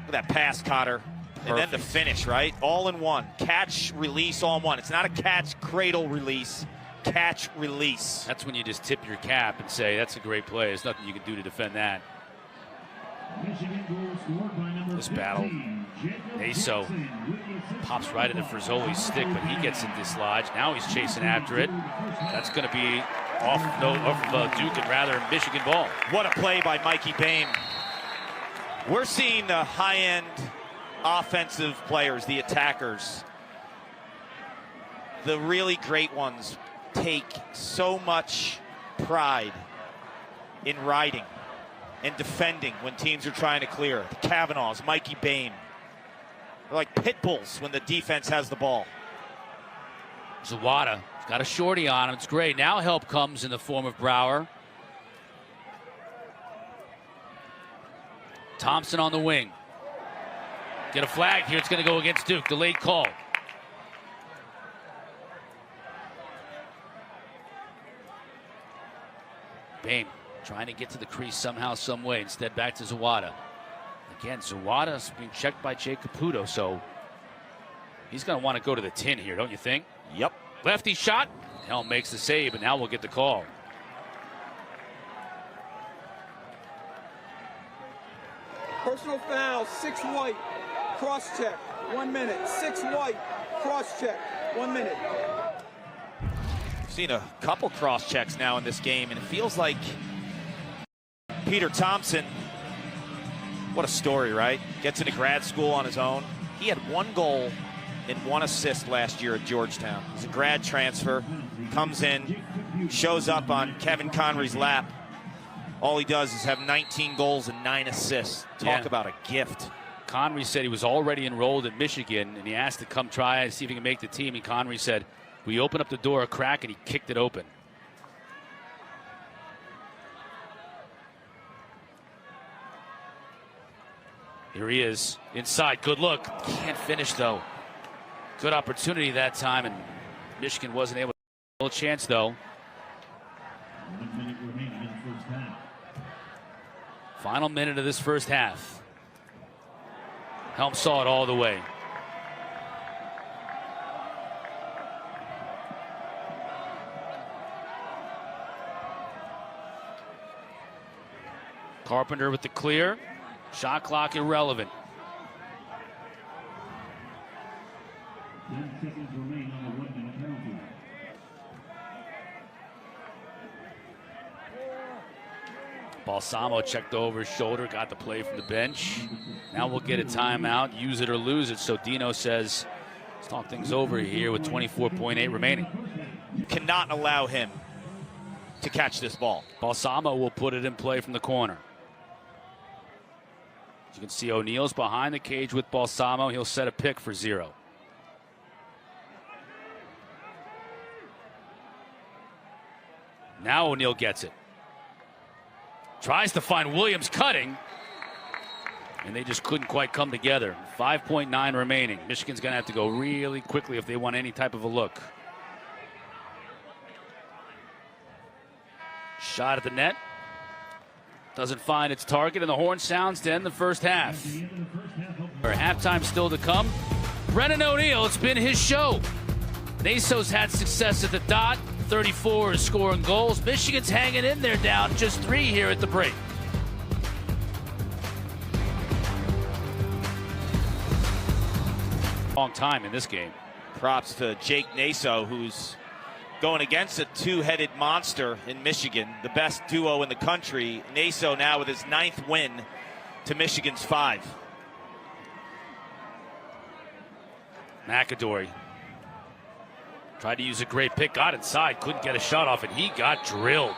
Look at that pass, Cotter. And then the finish, right? All in one. Catch, release, all in one. It's not a catch, cradle, release. Catch, release. That's when you just tip your cap and say, that's a great play. There's nothing you can do to defend that. This battle, 𝐐𝐔𝐀𝐑𝐓𝐄𝐑𝐅𝐈���𝐀 pops right into Frizoli's stick, but he gets it dislodged. Now he's chasing after it. That's going to be off Duke and rather Michigan ball. What a play by Mikey Bain. We're seeing the high-end offensive players, the attackers, the really great ones, take so much pride in riding and defending when teams are trying to clear. The Kavanaughs, Mikey Bain. They're like pit bulls when the defense has the ball. 𝐐𝐁 got a shorty on him. It's great. Now help comes in the form of Brower. Thompson on the wing. Get a flag here. It's going to go against Duke. Delayed call. Bain trying to get to the crease somehow, some way. Instead, back to 𝐐𝐁. Again, 𝐐𝐁 is being checked by Jake Caputo, so he's going to want to go to the tin here, don't you think? Yep. Lefty shot. Helm makes the save, and now we'll get the call. Personal foul, 6 white, cross check, 1 minute. 6 white, cross check, 1 minute. Seen a couple cross checks now in this game, and it feels like Peter Thompson, what a story, right? Gets into grad school on his own. He had 1 goal and 1 assist last year at Georgetown. He's a grad transfer, comes in, shows up on Kevin Conry's lap. All he does is have 19 goals and 9 assists. Talk about a gift. Conry said he was already enrolled at Michigan, and he asked to come try and see if he can make the team, and Conry said, we opened up the door a crack, and he kicked it open. Here he is, inside, good look. Can't finish, though. Good opportunity that time, and Michigan wasn't able to. No chance, though. 1 minute remaining in the first half. Final minute of this first half. Helm saw it all the way. Carpenter with the clear. Shot clock irrelevant. 10 seconds remain on the 1 minute penalty. Balsamo checked over his shoulder, got the play from the bench. Now we'll get a timeout, use it or lose it. So Dino says, let's talk things over here with 24.8 remaining. You cannot allow him to catch this ball. Balsamo will put it in play from the corner. As you can see, O'Neal's behind the cage with Balsamo. He'll set a pick for 0. Now O'Neal gets it. Tries to find Williams cutting, and they just couldn't quite come together. 5.9 remaining. Michigan's going to have to go really quickly if they want any type of a look. Shot at the net. Doesn't find its target, and the horn sounds to end the first half. Halftime still to come. Brennan O'Neal, it's been his show. NASO's had success at the dot. 34 is scoring goals. Michigan's hanging in there, down just 3 here at the break. Long time in this game. Props to Jake NASO, who's going against a 2-headed monster in Michigan, the best duo in the country. NASO now with his 9th win to Michigan's 5. McAdory tried to use a great pick, got inside, couldn't get a shot off, and he got drilled.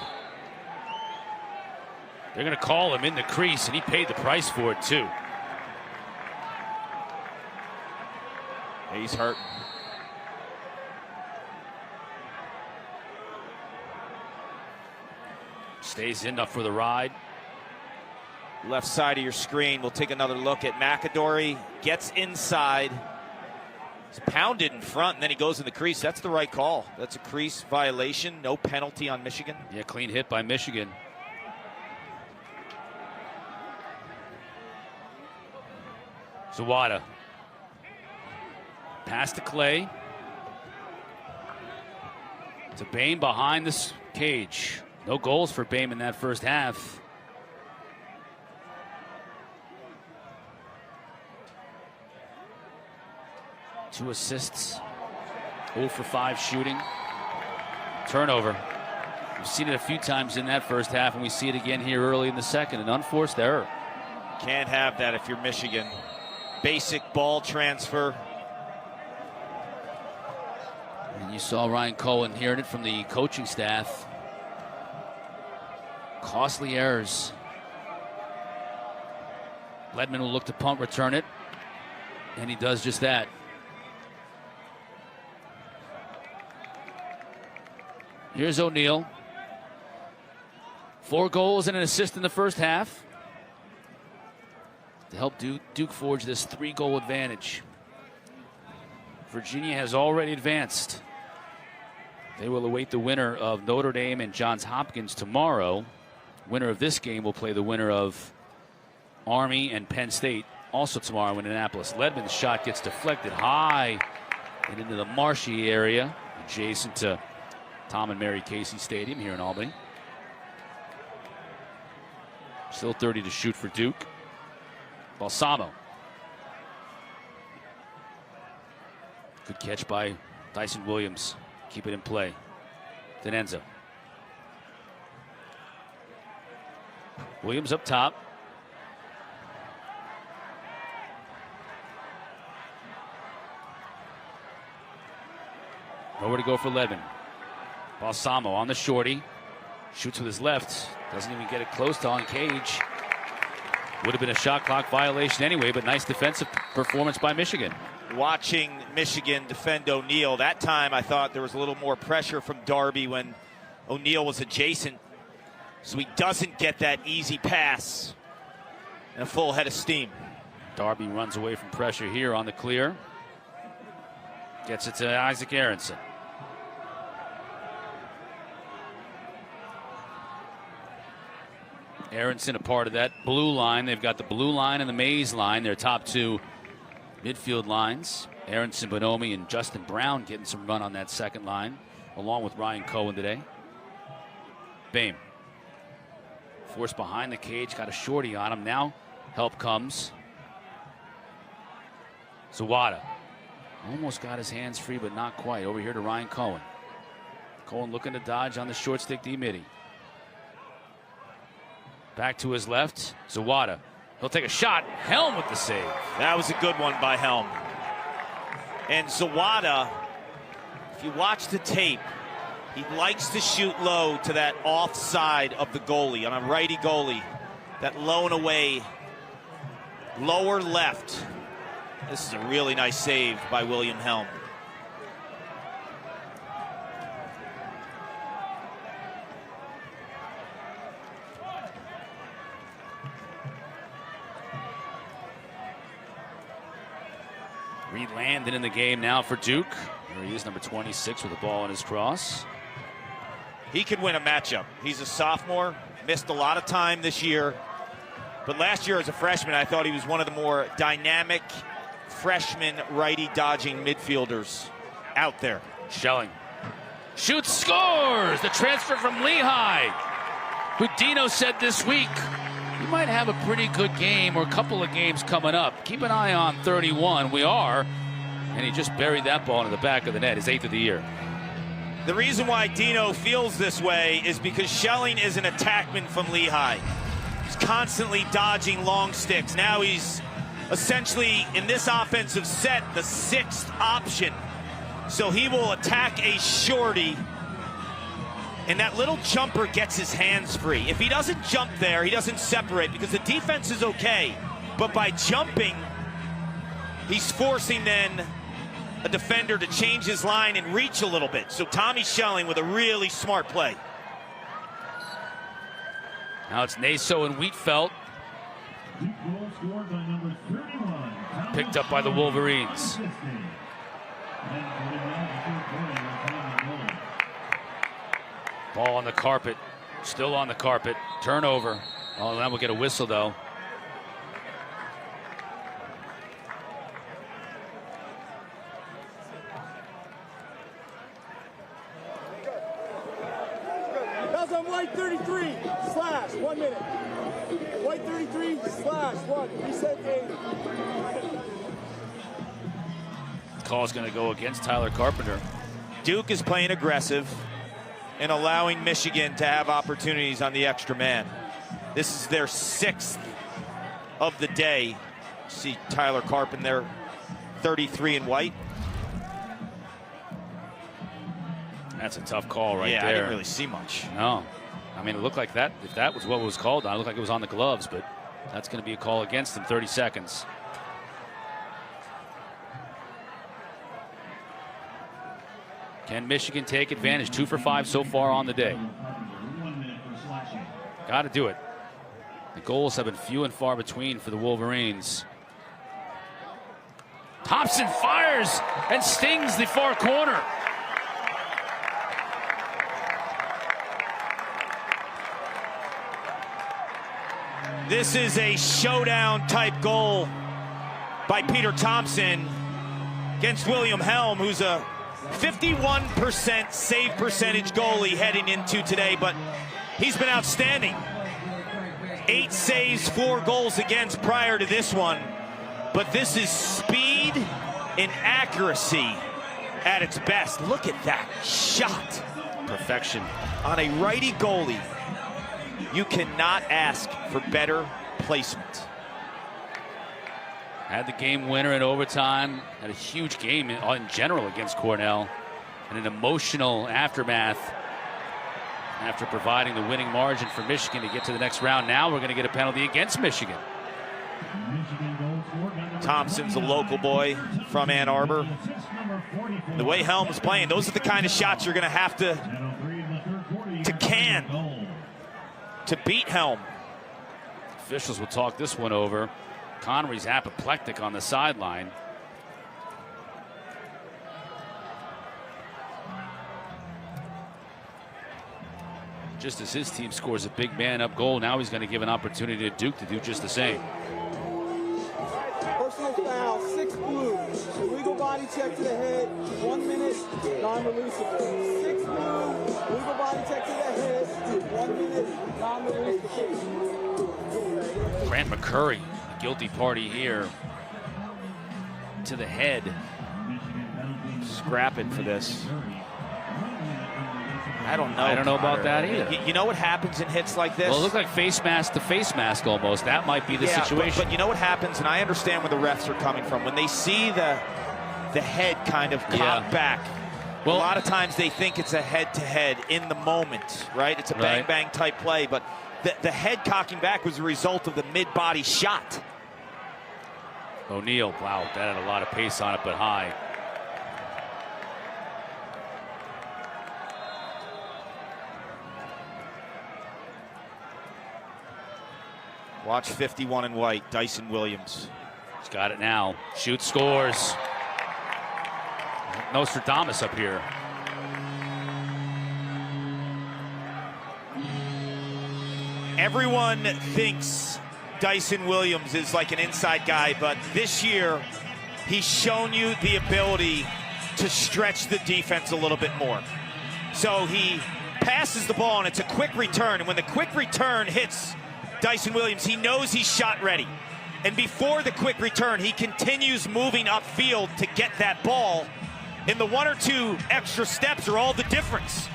They're going to call him in the crease, and he paid the price for it, too. He's hurt. Stays in up for the ride. Left side of your screen, we'll take another look at McAdory. Gets inside, He's pounded in front, and then he goes in the crease. That's the right call. That's a crease violation. No penalty on Michigan. Yeah, clean hit by Michigan. Zawada. Pass to Clay. To Bame behind this cage. No goals for Bame in that first half. Two assists. 0 for 5 shooting. Turnover. We've seen it a few times in that first half, and we see it again here early in the second. An unforced error. Can't have that if you're Michigan. Basic ball transfer. And you saw Ryan Cohen hearing it from the coaching staff. Costly errors. Ledman will look to punt return it, and he does just that. Here's O'Neal. 4 goals and an assist in the first half to help Duke forge this 3-goal advantage. Virginia has already advanced. They will await the winner of Notre Dame and Johns Hopkins tomorrow. Winner of this game will play the winner of Army and Penn State also tomorrow in Annapolis. Ledman's shot gets deflected high and into the marshy area adjacent to Tom and Mary Casey Stadium here in Albany. Still 30 to shoot for Duke. Balsamo. Good catch by Dyson Williams. Keep it in play. Denenzo. Williams up top. Nowhere to go for Ledman. Balsamo on the shorty. Shoots with his left. Doesn't even get it close to on cage. Would have been a shot clock violation anyway, but nice defensive performance by Michigan. Watching Michigan defend O'Neal, that time I thought there was a little more pressure from Darby when O'Neal was adjacent, so he doesn't get that easy pass and a full head of steam. Darby runs away from pressure here on the clear. Gets it to Isaac Aronson. Aronson a part of that blue line. They've got the blue line and the maize line, their top 2 midfield lines. Aronson, Bonomi, and Justin Brown getting some run on that second line, along with Ryan Cohen today. Bame. Forced behind the cage, got a shorty on him. Now help comes. Zawada. Almost got his hands free, but not quite. Over here to Ryan Cohen. Cohen looking to dodge on the short stick D-Midi. Back to his left, Zawada. He'll take a shot. Helm with the save. That was a good one by Helm. And Zawada, if you watch the tape, he likes to shoot low to that offside of the goalie, on a righty goalie. That low and away, lower left. This is a really nice save by William Helm. Reed Landon in the game now for Duke. There he is, number 26 with the ball in his cross. He could win a matchup. He's a sophomore, missed a lot of time this year. But last year as a freshman, I thought he was one of the more dynamic freshman righty dodging midfielders out there. Schelling. Shoots, scores! The transfer from Lehigh, who Dino said this week he might have a pretty good game or a couple of games coming up. Keep an eye on 31. We are. And he just buried that ball into the back of the net, his 8th of the year. The reason why Dino feels this way is because Schelling is an attackman from Lehigh. He's constantly dodging long sticks. Now he's essentially, in this offensive set, the 6th option. So he will attack a shorty, and that little jumper gets his hands free. If he doesn't jump there, he doesn't separate, because the defense is okay. But by jumping, he's forcing then a defender to change his line and reach a little bit. So Tommy Schelling with a really smart play. Now it's Naso and Wheatfeld. Picked up by the Wolverines. Ball on the carpet. Still on the carpet. Turnover. Oh, now we'll get a whistle, though. That's on white 33 slash 1 minute. White 33 slash 1. Reset 80. Call's going to go against Tyler Carpenter. Duke is playing aggressive and allowing Michigan to have opportunities on the extra man. This is their 6th of the day. See Tyler Carpenter, 33 in white. That's a tough call right there. Yeah, I didn't really see much. No. I mean, it looked like that. If that was what was called on, it looked like it was on the gloves, but that's going to be a call against him. 30 seconds. Can Michigan take advantage? 2 for 5 so far on the day. Got to do it. The goals have been few and far between for the Wolverines. Thompson fires and stings the far corner. This is a showdown type goal by Peter Thompson against William Helm, who's a 51% save percentage goalie heading into today, but he's been outstanding. 8 saves, 4 goals against prior to this one. But this is speed and accuracy at its best. Look at that shot. Perfection. On a righty goalie, you cannot ask for better placement. Had the game winner in overtime. Had a huge game in general against Cornell. And an emotional aftermath after providing the winning margin for Michigan to get to the next round. Now we're going to get a penalty against Michigan. Thompson's a local boy from Ann Arbor. The way Helm's playing, those are the kind of shots you're going to have to can to beat Helm. Officials will talk this one over. Connery's apoplectic on the sideline. Just as his team scores a big man-up goal, now he's going to give an opportunity to Duke to do just the same. Personal foul, 6 blue. Illegal body check to the head, 1 minute, non-releasable. 6 blue, illegal body check to the head, 1 minute, non-releasable. Grant McCurry, the guilty party here, to the head. Scrapping for this. I don't know. I don't know about that either. You know what happens in hits like this? Well, it looked like face mask to face mask almost. That might be the situation. But you know what happens, and I understand where the refs are coming from. When they see the head kind of cock back, well, a lot of times they think it's a head-to-head in the moment, right? It's a bang-bang type play, but the head cocking back was a result of the mid-body shot. O'Neal, wow, that had a lot of pace on it, but high. Watch 51 in white, Dyson Williams. He's got it now. Shoots, scores. Nostradamus up here. Everyone thinks Dyson Williams is like an inside guy, but this year he's shown you the ability to stretch the defense a little bit more. So he passes the ball and it's a quick return, and when the quick return hits Dyson Williams, he knows he's shot ready. And before the quick return, he continues moving upfield to get that ball. And the 1 or 2 extra steps are all the difference.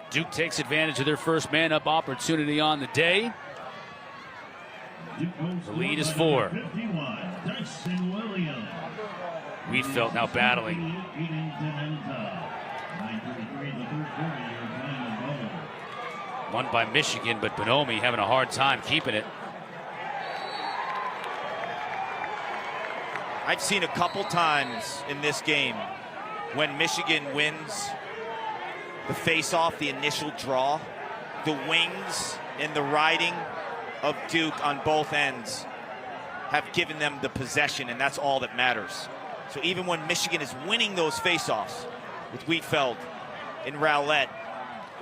Duke takes advantage of their first man-up opportunity on the day. The lead is 4. Wiedfeldt now battling. Won by Michigan, but Bonomi having a hard time keeping it. I've seen a couple times in this game when Michigan wins the face-off, the initial draw, the wings and the riding of Duke on both ends have given them the possession, and that's all that matters. So even when Michigan is winning those faceoffs with Wheatfeld and Rowlett,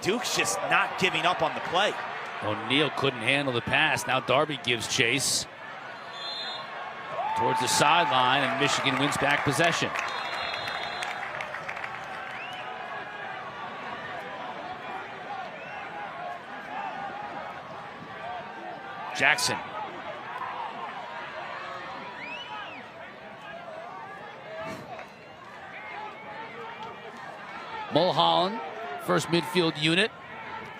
Duke's just not giving up on the play. O'Neal couldn't handle the pass. Now Darby gives chase towards the sideline, and Michigan wins back possession. Jackson. Mulholland, first midfield unit.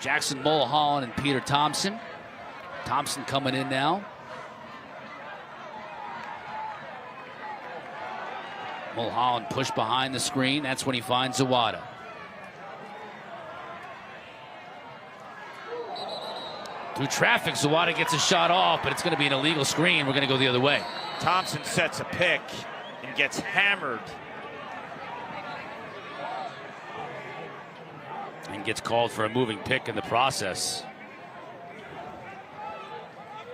Jackson, Mulholland, and Peter Thompson. Thompson coming in now. Mulholland pushed behind the screen. That's when he finds Zawada. Through traffic, Zawada gets a shot off, but it's going to be an illegal screen. We're going to go the other way. Thompson sets a pick and gets hammered. And gets called for a moving pick in the process.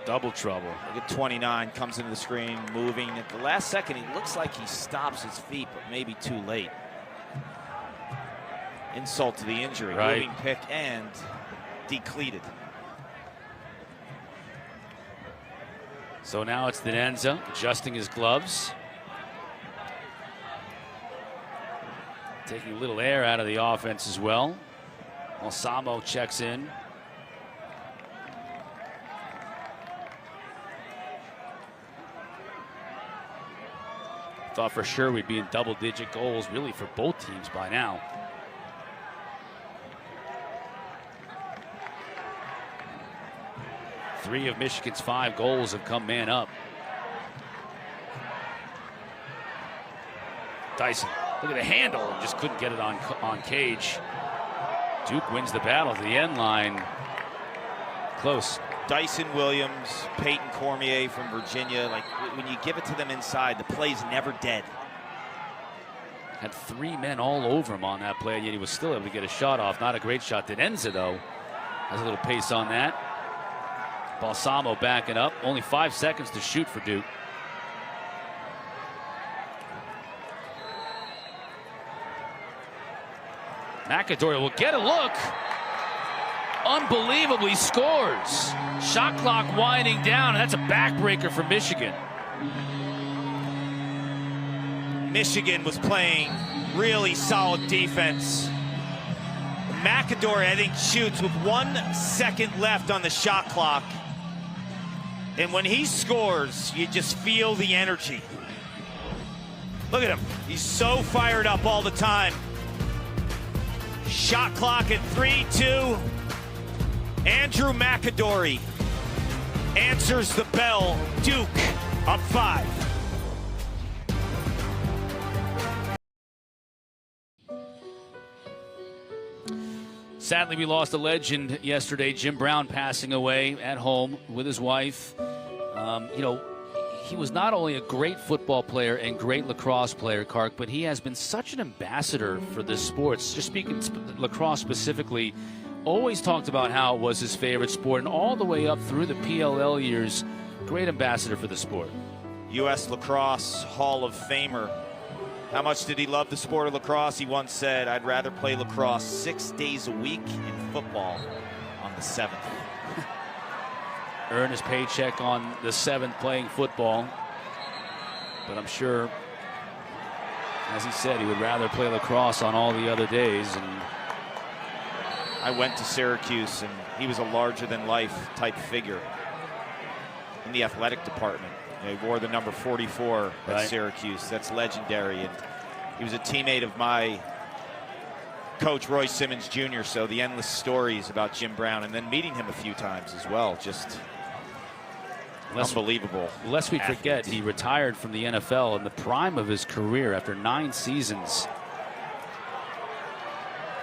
Double trouble. Look at 29, comes into the screen, moving. At the last second, he looks like he stops his feet, but maybe too late. Insult to the injury. Right. Moving pick and decleated. So now it's Denenza adjusting his gloves. Taking a little air out of the offense as well. Balsamo checks in. Thought for sure we'd be in double-digit goals really for both teams by now. Three of Michigan's 5 goals have come man up. Dyson, look at the handle, just couldn't get it on Cage. Duke wins the battle to the end line. Close. Dyson Williams, Peyton Cormier from Virginia. Like, when you give it to them inside, the play's never dead. Had 3 men all over him on that play, yet he was still able to get a shot off. Not a great shot. Denenza, though, has a little pace on that. Balsamo backing up. Only 5 seconds to shoot for Duke. McAdory will get a look. Unbelievably scores. Shot clock winding down, and that's a backbreaker for Michigan. Michigan was playing really solid defense. McAdory, I think, shoots with 1 second left on the shot clock. And when he scores, you just feel the energy. Look at him. He's so fired up all the time. Shot clock at 3-2. Andrew McAdory answers the bell. Duke up 5. Sadly, we lost a legend yesterday. Jim Brown passing away at home with his wife. You know, he was not only a great football player and great lacrosse player, Kark, but he has been such an ambassador for this sport. Just speaking lacrosse specifically, always talked about how it was his favorite sport, and all the way up through the PLL years, great ambassador for the sport. U.S. Lacrosse Hall of Famer. How much did he love the sport of lacrosse? He once said, "I'd rather play lacrosse 6 days a week in football on the 7th. Earn his paycheck on the 7th playing football. But I'm sure, as he said, he would rather play lacrosse on all the other days. And I went to Syracuse, and he was a larger-than-life type figure in the athletic department. You know, he wore the number 44 at right. Syracuse. That's legendary. And he was a teammate of my coach, Roy Simmons Jr., so the endless stories about Jim Brown, and then meeting him a few times as well. Just unbelievable. Lest we forget, he retired from the NFL in the prime of his career after 9 seasons.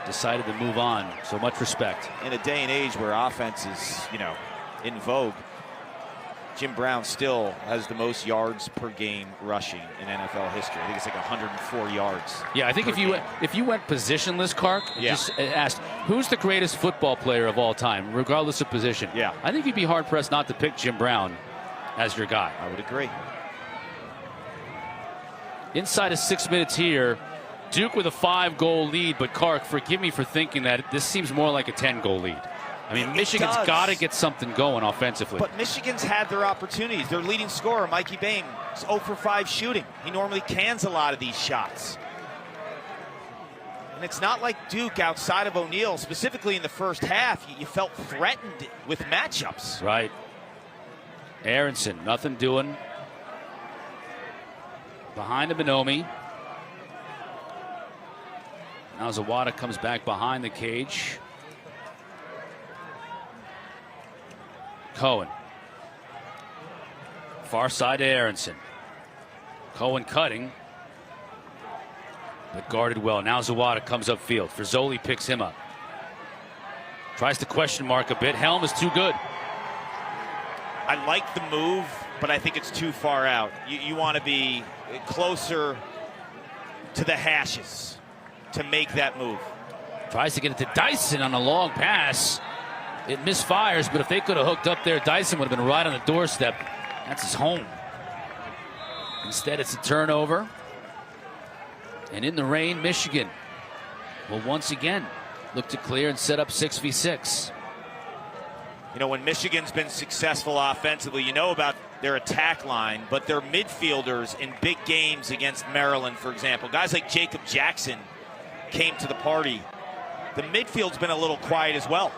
Decided to move on. So much respect. In a day and age where offense is, you know, in vogue, Jim Brown still has the most yards per game rushing in NFL history. I think it's like 104 yards. Yeah, I think if you went positionless, Kark, just asked who's the greatest football player of all time, regardless of position. Yeah, I think you'd be hard pressed not to pick Jim Brown. as your guy. I would agree. Inside of 6 minutes here, Duke with a 5-goal lead, but Kark, forgive me for thinking that this seems more like a 10-goal lead. I mean, Michigan's got to get something going offensively. But Michigan's had their opportunities. Their leading scorer, Mikey Bain, is 0 for 5 shooting. He normally cans a lot of these shots. And it's not like Duke, outside of O'Neal, specifically in the first half, you felt threatened with matchups. Right. Aronson, nothing doing. Behind the Bonomi. Now Zawada comes back behind the cage. Cohen. Far side to Aronson. Cohen cutting. But guarded well. Now Zawada comes upfield. Frizzoli picks him up. Tries to question mark a bit. Helm is too good. I like the move, but I think it's too far out. You want to be closer to the hashes to make that move. Tries to get it to Dyson on a long pass. It misfires, but if they could have hooked up there, Dyson would have been right on the doorstep. That's his home. Instead, it's a turnover. And in the rain, Michigan will once again look to clear and set up 6v6. You know, when Michigan's been successful offensively, you know about their attack line, but their midfielders in big games against Maryland, for example, guys like Jacob Jackson came to the party. The midfield's been a little quiet as well.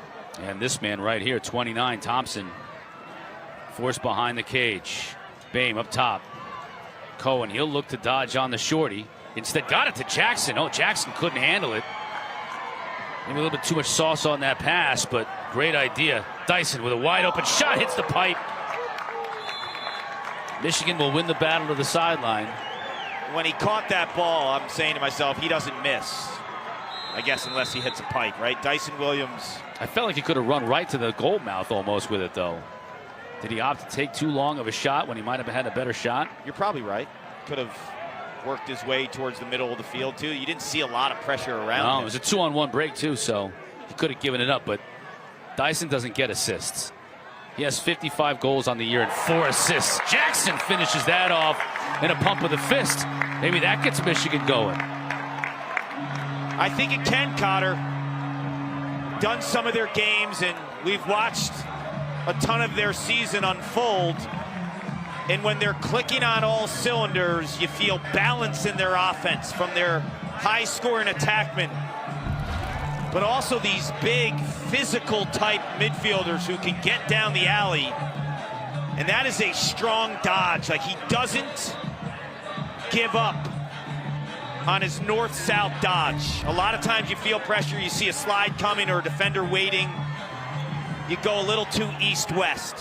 And this man right here, 29, Thompson, forced behind the cage. Bame up top. Cohen, he'll look to dodge on the shorty. Instead, got it to Jackson. Oh, Jackson couldn't handle it. Maybe a little bit too much sauce on that pass, but great idea. Dyson with a wide open shot, hits the pipe. Michigan will win the battle to the sideline. When he caught that ball, I'm saying to myself, he doesn't miss. I guess unless he hits a pipe, right? Dyson Williams. I felt like he could have run right to the goal mouth almost with it, though. Did he opt to take too long of a shot when he might have had a better shot? You're probably right. Could have worked his way towards the middle of the field, too. You didn't see a lot of pressure around him. It was a 2-on-1 break, too, so he could have given it up, but Dyson doesn't get assists. He has 55 goals on the year and 4 assists. Jackson finishes that off in a pump of the fist. Maybe that gets Michigan going. I think it can, Cotter. Done some of their games, and we've watched a ton of their season unfold. And when they're clicking on all cylinders, you feel balance in their offense from their high-scoring attackmen, but also these big, physical-type midfielders who can get down the alley. And that is a strong dodge. Like, he doesn't give up on his north-south dodge. A lot of times you feel pressure, you see a slide coming or a defender waiting. You go a little too east-west.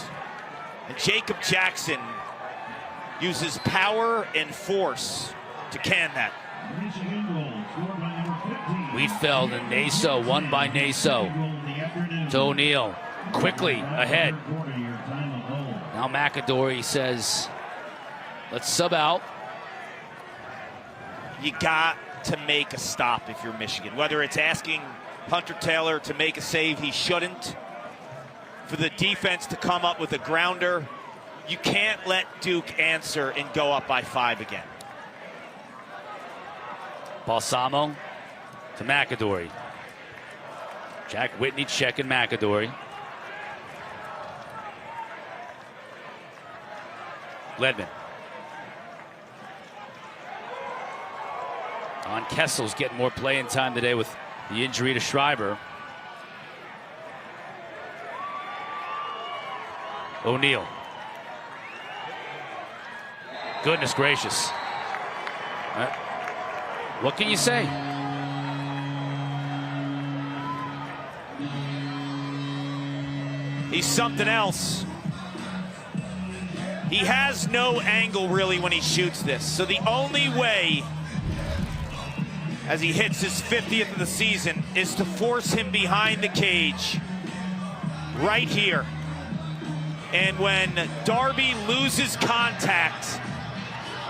And Jacob Jackson uses power and force to can that. Wheatfeld and Naso, won by Naso. To O'Neal, quickly ahead. Now McAdory says, let's sub out. You got to make a stop if you're Michigan. Whether it's asking Hunter Taylor to make a save he shouldn't, for the defense to come up with a grounder. You can't let Duke answer and go up by 5 again. Balsamo to McAdory. Jack Whitney checking McAdory. Ledman. Don Kessel's getting more playing time today with the injury to Schreiber. O'Neal. Goodness gracious. What can you say? He's something else. He has no angle really when he shoots this. So the only way, as he hits his 50th of the season, is to force him behind the cage right here. And when Darby loses contact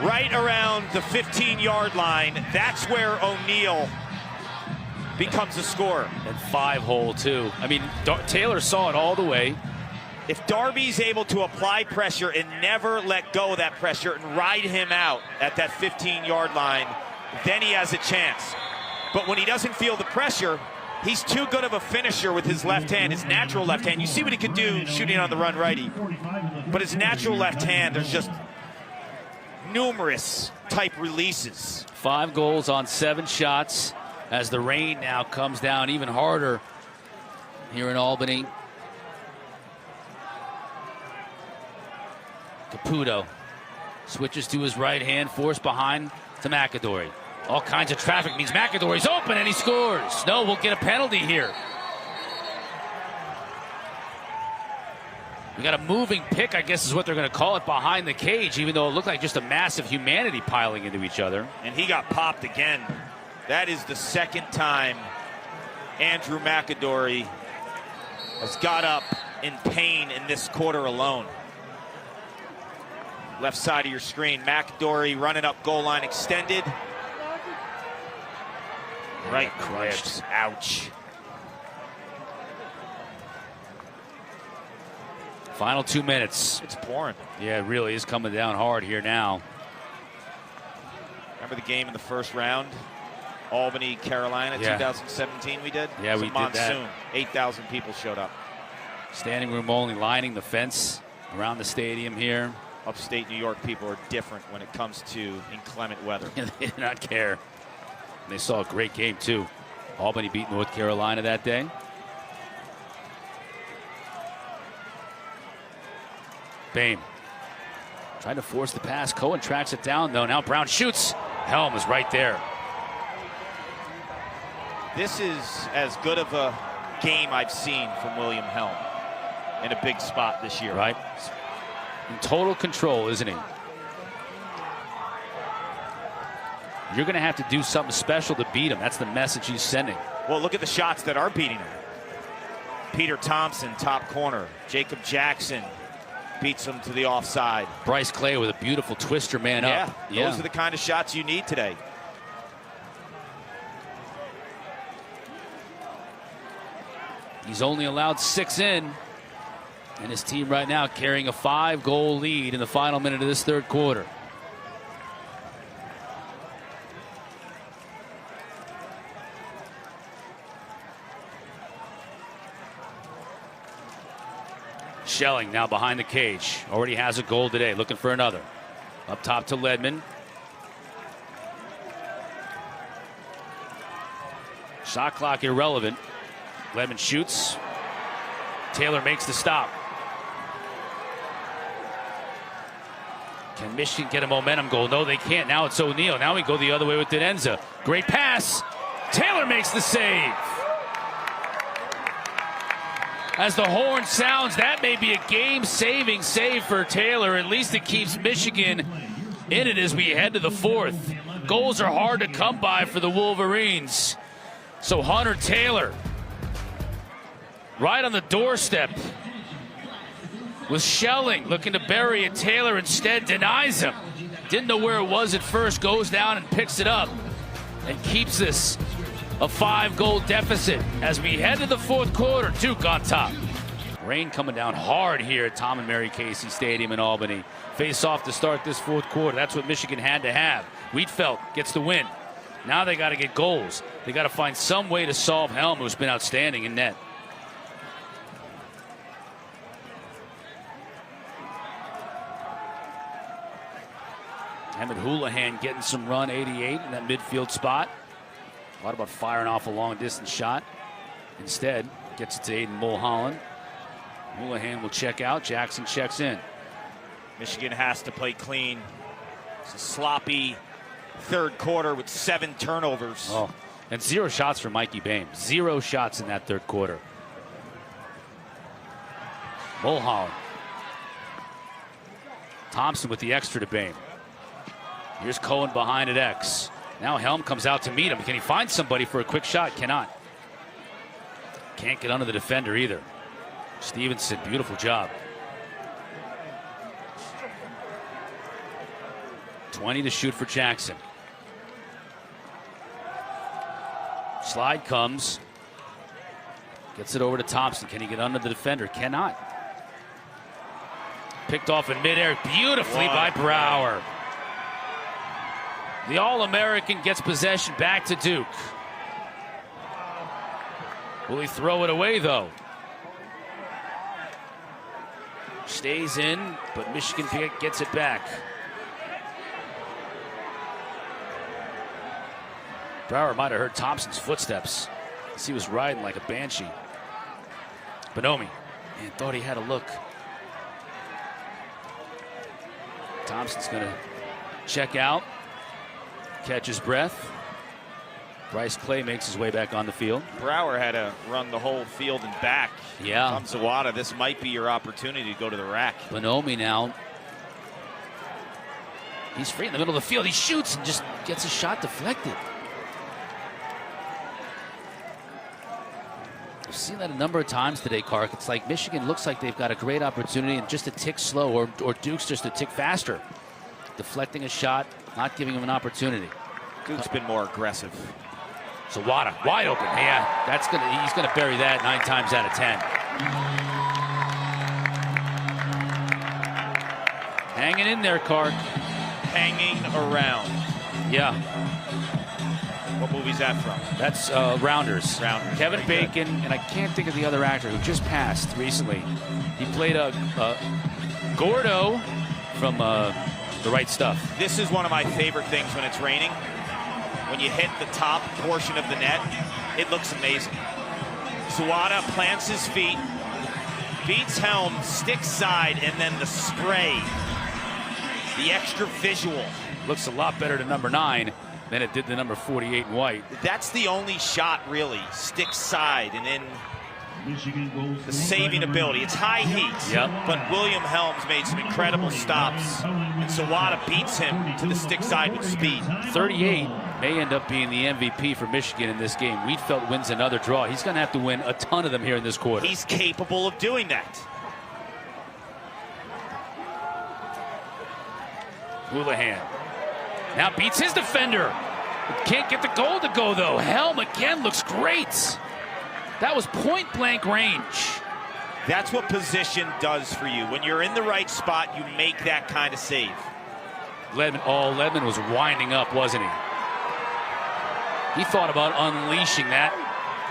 right around the 15-yard line, that's where O'Neal becomes a scorer. And 5-hole too. I mean, Taylor saw it all the way. If Darby's able to apply pressure and never let go of that pressure and ride him out at that 15-yard line, then he has a chance. But when he doesn't feel the pressure, he's too good of a finisher with his left hand, his natural left hand. You see what he could do shooting on the run righty. But his natural left hand, there's just numerous type releases. 5 goals on 7 shots as the rain now comes down even harder here in Albany. Caputo switches to his right hand, forced behind to McAdory. All kinds of traffic means McAdory's open and he scores. No, we'll get a penalty here. We got a moving pick, I guess is what they're going to call it, behind the cage, even though it looked like just a massive humanity piling into each other. And he got popped again. That is the second time Andrew McAdory has got up in pain in this quarter alone. Left side of your screen, McAdory running up goal line extended. Right ribs, ouch. Final 2 minutes. It's pouring. Yeah, it really is coming down hard here now. Remember the game in the first round? Albany, Carolina, 2017 we did? Yeah, we did that. 8,000 people showed up. Standing room only, lining the fence around the stadium here. Upstate New York people are different when it comes to inclement weather. They do not care. And they saw a great game, too. Albany beat North Carolina that day. Bame trying to force the pass. Cohen tracks it down, though. Now Brown shoots. Helm is right there. This is as good of a game I've seen from William Helm in a big spot this year. Right. In total control, isn't he? You're going to have to do something special to beat him. That's the message he's sending. Well, look at the shots that are beating him. Peter Thompson, top corner. Jacob Jackson beats him to the offside. Bryce Clay with a beautiful twister man up. Yeah, those are the kind of shots you need today. He's only allowed 6 in. And his team right now carrying a 5-goal lead in the final minute of this third quarter. Schelling now behind the cage. Already has a goal today. Looking for another. Up top to Ledman. Shot clock irrelevant. Ledman shoots. Taylor makes the stop. Can Michigan get a momentum goal? No, they can't. Now it's O'Neal. Now we go the other way with Denenza. Great pass. Taylor makes the save. As the horn sounds, that may be a game-saving save for Taylor. At least it keeps Michigan in it as we head to the fourth. Goals are hard to come by for the Wolverines. So Hunter Taylor, right on the doorstep, with Schelling looking to bury it. Taylor instead denies him. Didn't know where it was at first. Goes down and picks it up and keeps this a 5-goal deficit as we head to the fourth quarter. Duke on top. Rain coming down hard here at Tom and Mary Casey Stadium in Albany. Face off to start this fourth quarter. That's what Michigan had to have. Wheatfeld gets the win. Now they got to get goals. They got to find some way to solve Helm, who's been outstanding in net. Emmett Houlihan getting some run, 88 in that midfield spot. Thought about firing off a long-distance shot. Instead, gets it to Aiden Mulholland. Houlihan will check out. Jackson checks in. Michigan has to play clean. It's a sloppy third quarter with 7 turnovers. Oh, and 0 shots for Mikey Bame. 0 shots in that third quarter. Mulholland. Thompson with the extra to Bame. Here's Cohen behind at X. Now Helm comes out to meet him. Can he find somebody for a quick shot? Cannot. Can't get under the defender either. Stevenson, beautiful job. 20 to shoot for Jackson. Slide comes. Gets it over to Thompson. Can he get under the defender? Cannot. Picked off in midair beautifully by Brower. The All-American gets possession back to Duke. Will he throw it away, though? Stays in, but Michigan gets it back. Brower might have heard Thompson's footsteps as he was riding like a banshee. Bonomi, man, thought he had a look. Thompson's going to check out, catch his breath. Bryce Clay makes his way back on the field. Brower had to run the whole field and back. Yeah. Tom Zawada, this might be your opportunity to go to the rack. Bonomi now. He's free in the middle of the field. He shoots and just gets his shot deflected. I've seen that a number of times today, Kark. It's like Michigan looks like they've got a great opportunity and just a tick slow, or Duke's just a tick faster. Deflecting a shot, not giving him an opportunity. Duke's been more aggressive. So Wada, wide open. Yeah, he's gonna bury that 9 times out of 10. Hanging in there, Kark. Hanging around. Yeah. What movie's that from? That's Rounders. Rounders. Kevin Bacon, and I can't think of the other actor who just passed recently. He played Gordo from The Right Stuff. This is one of my favorite things when it's raining. When you hit the top portion of the net, it looks amazing. Zawada plants his feet, beats Helm, sticks side, and then the spray. The extra visual. Looks a lot better to number 9 than it did to number 48 in white. That's the only shot, really. Stick side, and then the saving ability. It's high heat, but William Helms made some incredible stops, and Zawada beats him to the stick side with speed. 38 may end up being the MVP for Michigan in this game. Wiedfeldt wins another draw. He's going to have to win a ton of them here in this quarter. He's capable of doing that. Houlihan now beats his defender. Can't get the goal to go, though. Helm again looks great. That was point-blank range. That's what position does for you. When you're in the right spot, you make that kind of save. Ledman was winding up, wasn't he? He thought about unleashing that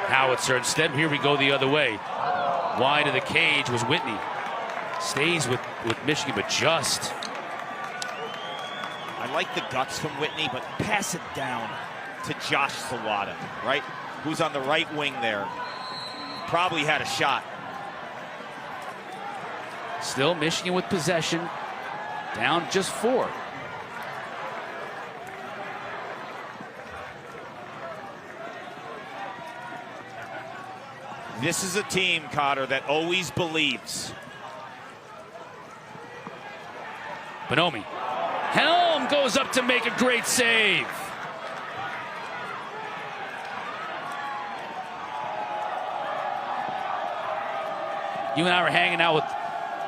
howitzer. Instead, here we go the other way. Wide of the cage was Whitney. Stays with Michigan, but just. I like the guts from Whitney, but pass it down to Josh Zawada, right? Who's on the right wing there. Probably had a shot. Still Michigan with possession. Down just 4. This is a team, Cotter, that always believes. Bonomi. Helm goes up to make a great save. You and I were hanging out with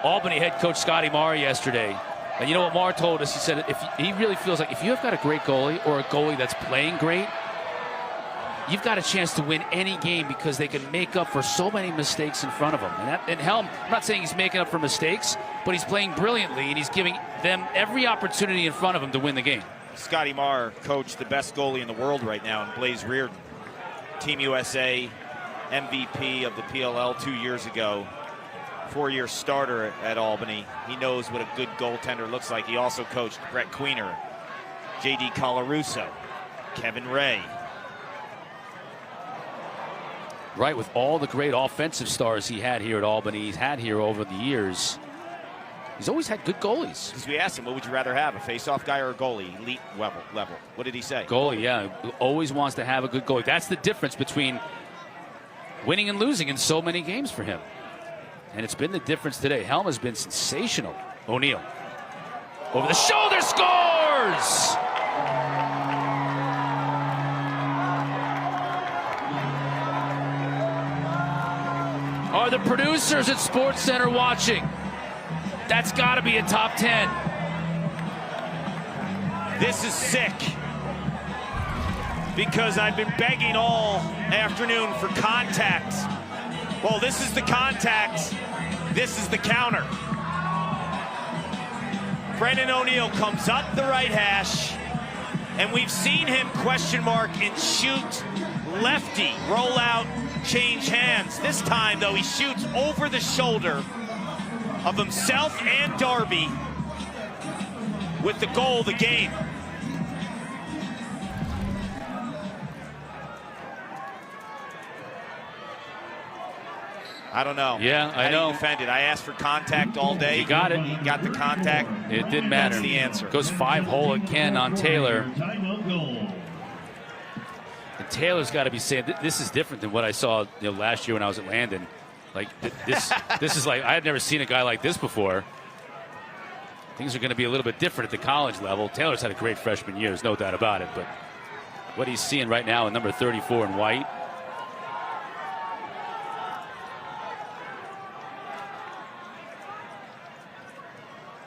Albany head coach Scotty Marr yesterday. And you know what Marr told us? He said he really feels like if you have got a great goalie or a goalie that's playing great, you've got a chance to win any game because they can make up for so many mistakes in front of them. And Helm, I'm not saying he's making up for mistakes, but he's playing brilliantly, and he's giving them every opportunity in front of him to win the game. Scotty Marr coached the best goalie in the world right now in Blaze Reardon. Team USA MVP of the PLL 2 years ago. 4-year starter at Albany. He knows what a good goaltender looks like. He also coached Brett Queener, J.D. Colarusso, Kevin Ray. Right, with all the great offensive stars he had here at Albany, he's had here over the years. He's always had good goalies. Because we asked him, what would you rather have, a face-off guy or a goalie? Elite level. What did he say? Goalie, yeah. Always wants to have a good goalie. That's the difference between winning and losing in so many games for him. And it's been the difference today. Helm has been sensational. O'Neal. Over the shoulder, scores! Are the producers at SportsCenter watching? That's got to be a top 10. This is sick. Because I've been begging all afternoon for contact. Well, this is the contact. This is the counter. Brennan O'Neill comes up the right hash, and we've seen him question mark and shoot lefty, roll out, change hands. This time, though, he shoots over the shoulder of himself and Darby with the goal of the game. I don't know. Yeah, I know. He defended. I asked for contact all day. He got it. He got the contact. It didn't matter. That's the answer. Goes 5-hole again on Taylor. And Taylor's got to be saying, this is different than what I saw last year when I was at Landon. Like, this is like, I had never seen a guy like this before. Things are going to be a little bit different at the college level. Taylor's had a great freshman year, there's no doubt about it. But what he's seeing right now in number 34 in white.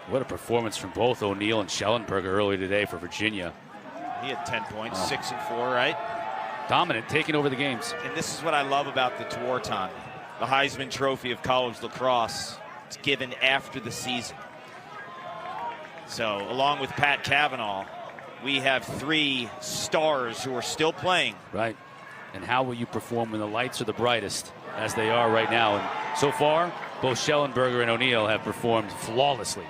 What a performance from both O'Neill and Schellenberger earlier today for Virginia. He had 10 points, 6 and 4, right? Dominant, taking over the games. And this is what I love about the Tewaaraton, the Heisman Trophy of college lacrosse. It's given after the season. So, along with Pat Cavanaugh, we have 3 stars who are still playing. Right. And how will you perform when the lights are the brightest, as they are right now? And so far, both Schellenberger and O'Neill have performed flawlessly.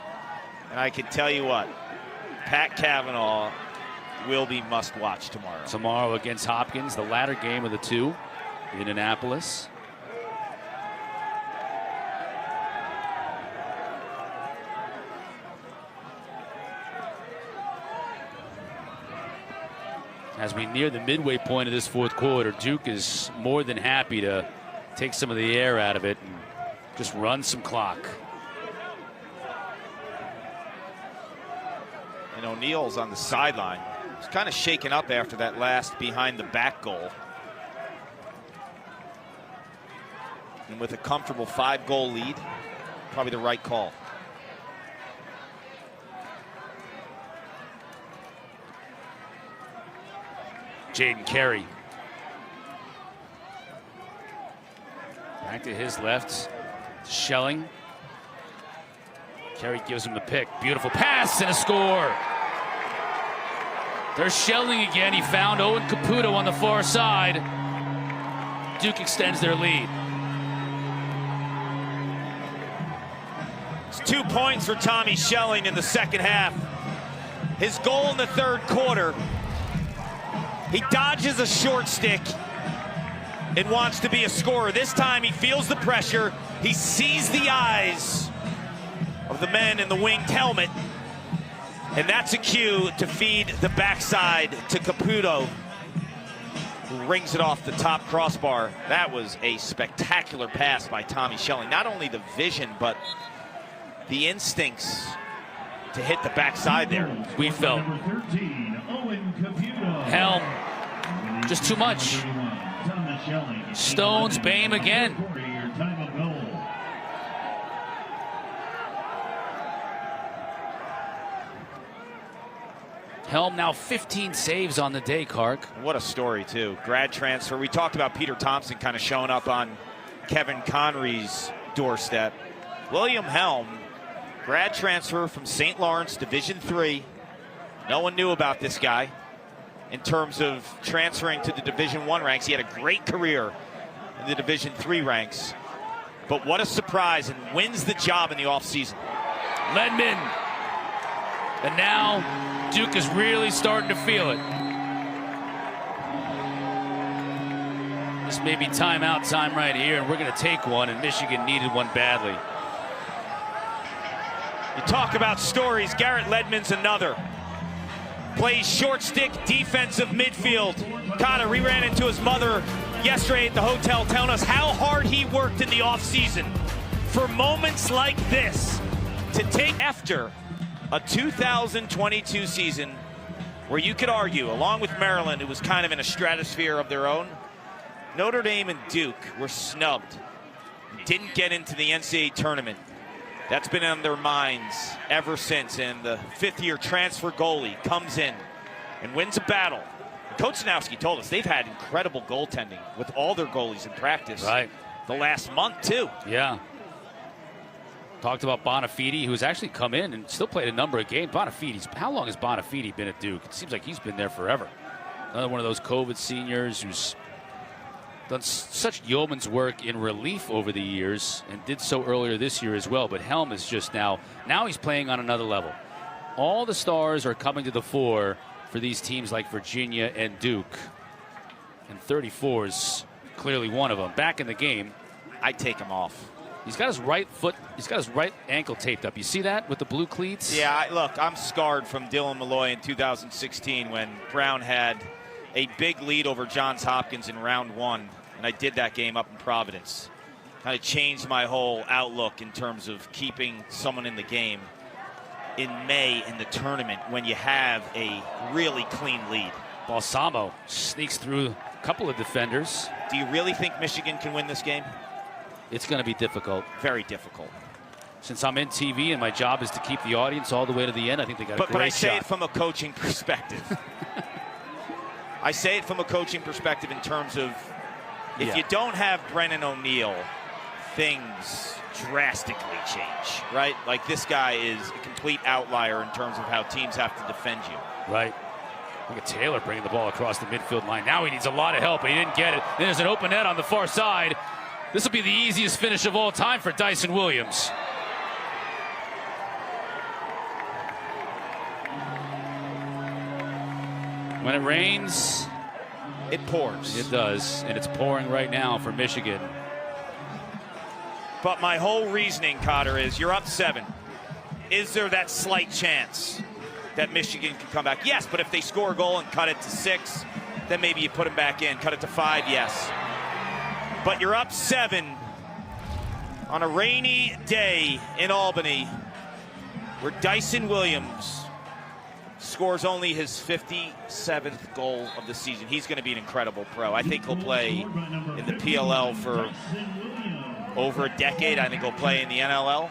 And I can tell you what, Pat Cavanaugh will be must-watch tomorrow. Tomorrow against Hopkins, the latter game of the 2 in Annapolis. As we near the midway point of this 4th quarter, Duke is more than happy to take some of the air out of it and just run some clock. And O'Neill's on the sideline. He's kind of shaken up after that last behind-the-back goal. And with a comfortable 5-goal lead, probably the right call. Jaden Carey. Back to his left. Schelling. Carey gives him the pick. Beautiful pass and a score. They're Schelling again. He found Owen Caputo on the far side. Duke extends their lead. It's 2 points for Tommy Schelling in the second half. His goal in the 3rd quarter. He dodges a short stick and wants to be a scorer. This time he feels the pressure. He sees the eyes of the men in the winged helmet. And that's a cue to feed the backside to Caputo, who rings it off the top crossbar. That was a spectacular pass by Tommy Schelling. Not only the vision, but the instincts to hit the backside there. We felt Helm, just too much. Stones, Bame again. Helm now 15 saves on the day, Kark. What a story, too. Grad transfer. We talked about Peter Thompson kind of showing up on Kevin Connery's doorstep. William Helm, grad transfer from St. Lawrence, Division III. No one knew about this guy in terms of transferring to the Division I ranks. He had a great career in the Division III ranks. But what a surprise, and wins the job in the offseason. Ledman. And now Duke is really starting to feel it. This may be timeout time right here, and we're going to take one, and Michigan needed one badly. You talk about stories, Garrett Ledman's another. Plays short stick defensive midfield. Cotter, we ran into his mother yesterday at the hotel telling us how hard he worked in the offseason for moments like this to take after a 2022 season where you could argue, along with Maryland, who was kind of in a stratosphere of their own, Notre Dame and Duke were snubbed. Didn't get into the NCAA tournament. That's been on their minds ever since. And the 5th-year transfer goalie comes in and wins a battle. Coach Cenowski told us they've had incredible goaltending with all their goalies in practice. Right. The last month, too. Yeah. Talked about Bonafide, who's actually come in and still played a number of games. How long has Bonafide been at Duke? It seems like he's been there forever. Another one of those COVID seniors who's done such yeoman's work in relief over the years and did so earlier this year as well. But Helm is just now he's playing on another level. All the stars are coming to the fore for these teams like Virginia and Duke. And 34 is clearly one of them. Back in the game. I'd take him off. He's got his right ankle taped up. You see that with the blue cleats? Yeah, look, I'm scarred from Dylan Malloy in 2016 when Brown had a big lead over Johns Hopkins in round 1, and I did that game up in Providence. Kind of changed my whole outlook in terms of keeping someone in the game in May in the tournament when you have a really clean lead. Balsamo sneaks through a couple of defenders. Do you really think Michigan can win this game? It's going to be difficult. Very difficult. Since I'm in TV and my job is to keep the audience all the way to the end, I think they got a great shot. But I say it from a coaching perspective. I say it from a coaching perspective in terms of if you don't have Brennan O'Neill, things drastically change, right? Like this guy is a complete outlier in terms of how teams have to defend you. Right. Look at Taylor bringing the ball across the midfield line. Now he needs a lot of help, but he didn't get it. Then there's an open net on the far side. This will be the easiest finish of all time for Dyson Williams. When it rains, it pours. It does, and it's pouring right now for Michigan. But my whole reasoning, Cotter, is you're up 7. Is there that slight chance that Michigan can come back? Yes, but if they score a goal and cut it to 6, then maybe you put them back in. Cut it to 5, yes. But you're up 7 on a rainy day in Albany where Dyson Williams scores only his 57th goal of the season. He's going to be an incredible pro. I think he'll play in the PLL for over a decade. I think he'll play in the NLL,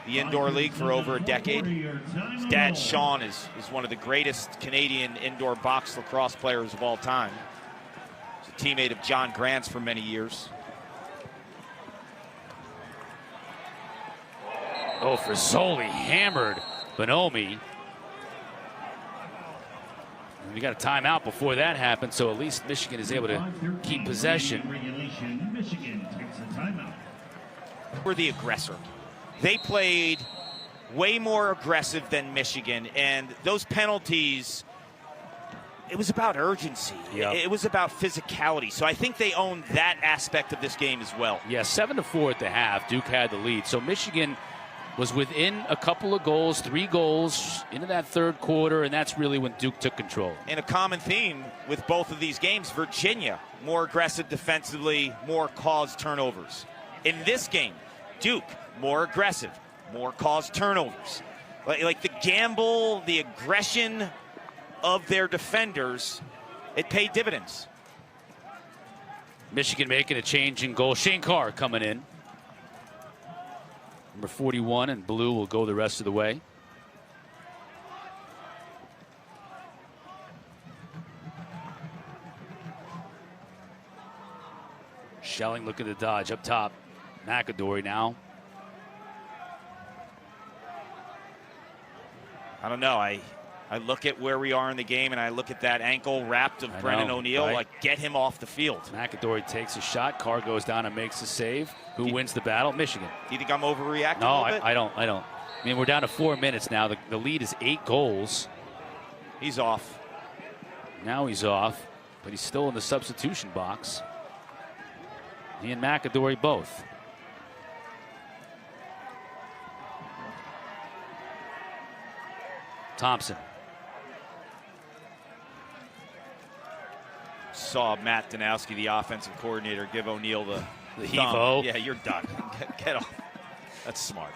the Indoor League, for over a decade. His dad, Sean, is one of the greatest Canadian indoor box lacrosse players of all time. Teammate of John Grant's for many years. Oh, Frizzoli hammered Bonomi. We got a timeout before that happened, so at least Michigan is able to keep possession. Michigan takes a timeout. We're the aggressor. They played way more aggressive than Michigan, and those penalties, it was about urgency. Yep. It was about physicality. So I think they own that aspect of this game as well. Yeah, 7-4 at the half. Duke had the lead. So Michigan was within a couple of goals, 3 goals into that third quarter, and that's really when Duke took control. And a common theme with both of these games, Virginia, more aggressive defensively, more caused turnovers. In this game, Duke, more aggressive, more caused turnovers. Like the gamble, the aggression of their defenders, it paid dividends. Michigan making a change in goal. Shane Carr coming in. Number 41 in blue will go the rest of the way. Schelling looking to dodge up top. McAdory now. I don't know. I look at where we are in the game, and I look at that ankle wrapped of Brennan O'Neill. Right? Like, get him off the field. McAdory takes a shot. Carr goes down and makes a save. Who wins the battle? Michigan. Do you think I'm overreacting? No, a little bit? I don't. I mean, we're down to 4 minutes now. The lead is 8 goals. He's off. Now he's off, but he's still in the substitution box. He and McAdory both. Thompson. Saw Matt Danowski, the offensive coordinator, give O'Neill the heave-o. Yeah, you're done. Get off. That's smart.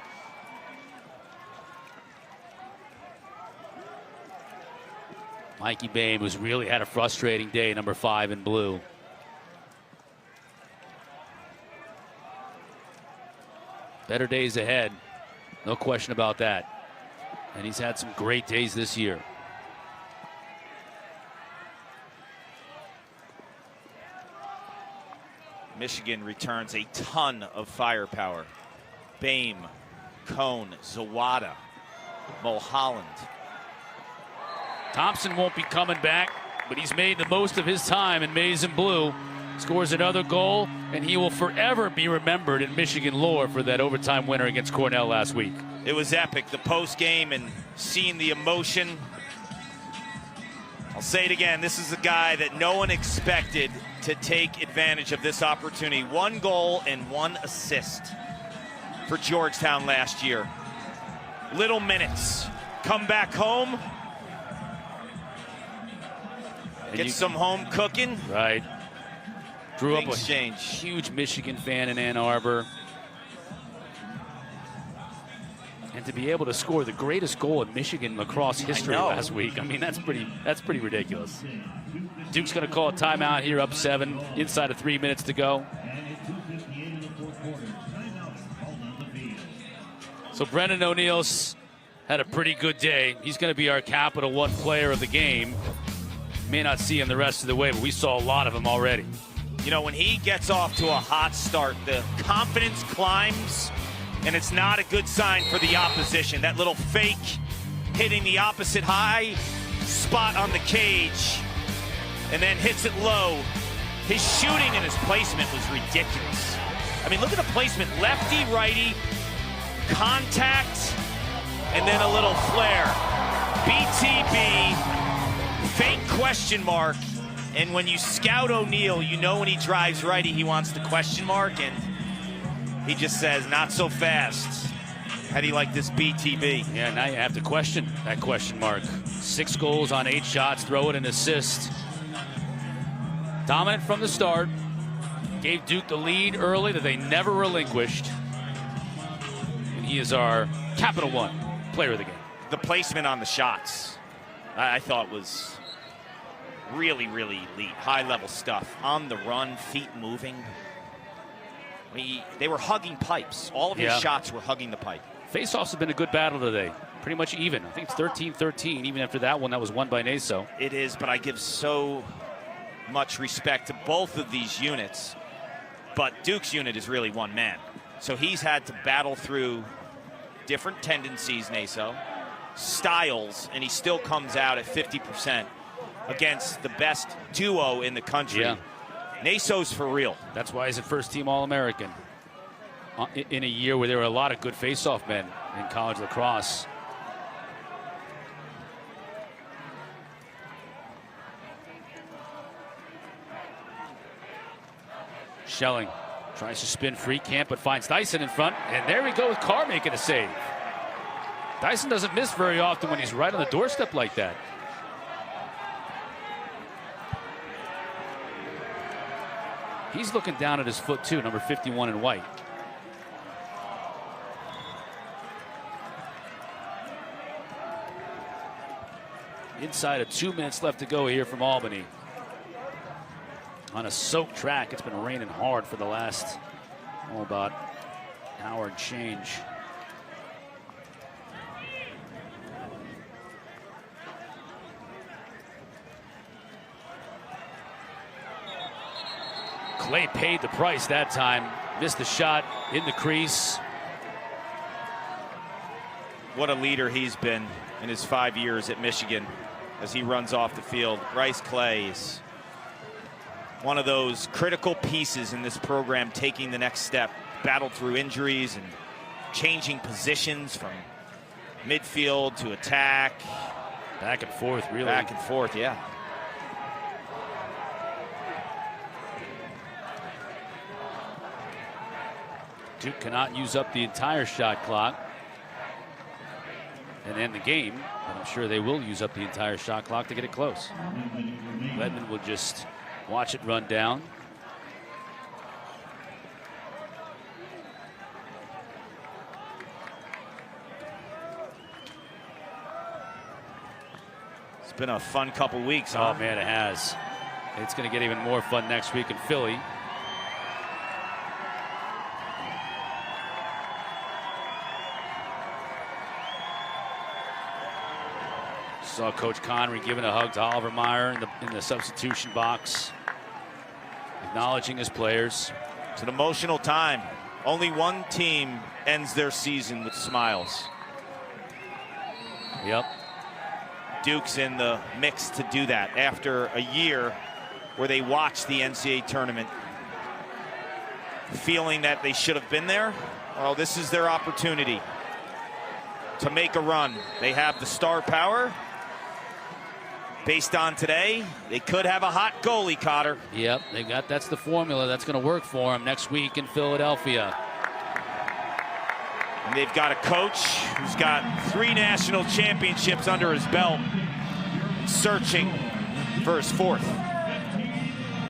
Mikey Bain, who's really had a frustrating day, number 5 in blue. Better days ahead, no question about that. And he's had some great days this year. Michigan returns a ton of firepower. Bame, Cone, Zawada, Mulholland. Thompson won't be coming back, but he's made the most of his time in maize and blue. Scores another goal, and he will forever be remembered in Michigan lore for that overtime winner against Cornell last week. It was epic, the post game and seeing the emotion. I'll say it again, this is a guy that no one expected to take advantage of this opportunity. 1 goal and 1 assist for Georgetown last year. Little minutes, come back home, get some home cooking. Right. Grew up a exchange. Huge Michigan fan in Ann Arbor. And to be able to score the greatest goal in Michigan lacrosse history last week, I mean, that's pretty ridiculous. Duke's going to call a timeout here, up 7, inside of 3 minutes to go. So Brennan O'Neill's had a pretty good day. He's going to be our Capital One player of the game. May not see him the rest of the way, but we saw a lot of him already. You know, when he gets off to a hot start, the confidence climbs, and it's not a good sign for the opposition. That little fake hitting the opposite high spot on the cage and then hits it low. His shooting and his placement was ridiculous. I mean, look at the placement. Lefty, righty, contact, and then a little flare. BTB, fake question mark. And when you scout O'Neill, you know when he drives righty, he wants the question mark, and he just says, not so fast. How do you like this BTB? Yeah, now you have to question that question mark. 6 goals on 8 shots, throw it an assist. Dominant from the start. Gave Duke the lead early that they never relinquished. And he is our Capital One player of the game. The placement on the shots, I thought was really, really elite. High-level stuff. On the run, feet moving. They were hugging pipes. All of his shots were hugging the pipe. Face-offs have been a good battle today. Pretty much even. I think it's 13-13, even after that one that was won by Naso. It is, but I give so much respect to both of these units. But Duke's unit is really one man. So he's had to battle through different tendencies, Naso, styles, and he still comes out at 50% against the best duo in the country. Yeah. Naso's for real. That's why he's a first-team All-American in a year where there were a lot of good face-off men in college lacrosse. Schelling tries to spin free, can't, but finds Dyson in front. And there we go with Carr making a save. Dyson doesn't miss very often when he's right on the doorstep like that. He's looking down at his foot too, number 51 in white. Inside of 2 minutes left to go here from Albany. On a soaked track, it's been raining hard for the last, about an hour and change. Clay paid the price that time. Missed the shot in the crease. What a leader he's been in his 5 years at Michigan as he runs off the field. Bryce Clay is one of those critical pieces in this program, taking the next step. Battled through injuries and changing positions from midfield to attack. Back and forth, really. Back and forth, yeah. Duke cannot use up the entire shot clock and end the game, but I'm sure they will use up the entire shot clock to get it close. Ledman will just watch it run down. It's been a fun couple weeks, huh? Oh man, it has. It's going to get even more fun next week in Philly. Saw Coach Connery giving a hug to Oliver Meyer in the substitution box, acknowledging his players. It's an emotional time Only one team ends their season with smiles. Yep. Duke's in the mix to do that after a year where they watched the NCAA tournament feeling that they should have been there. Well, this is their opportunity to make a run. They have the star power. Based on today, they could have a hot goalie, Cotter. Yep, that's the formula that's going to work for them next week in Philadelphia. And they've got a coach who's got 3 national championships under his belt, searching for his 4th.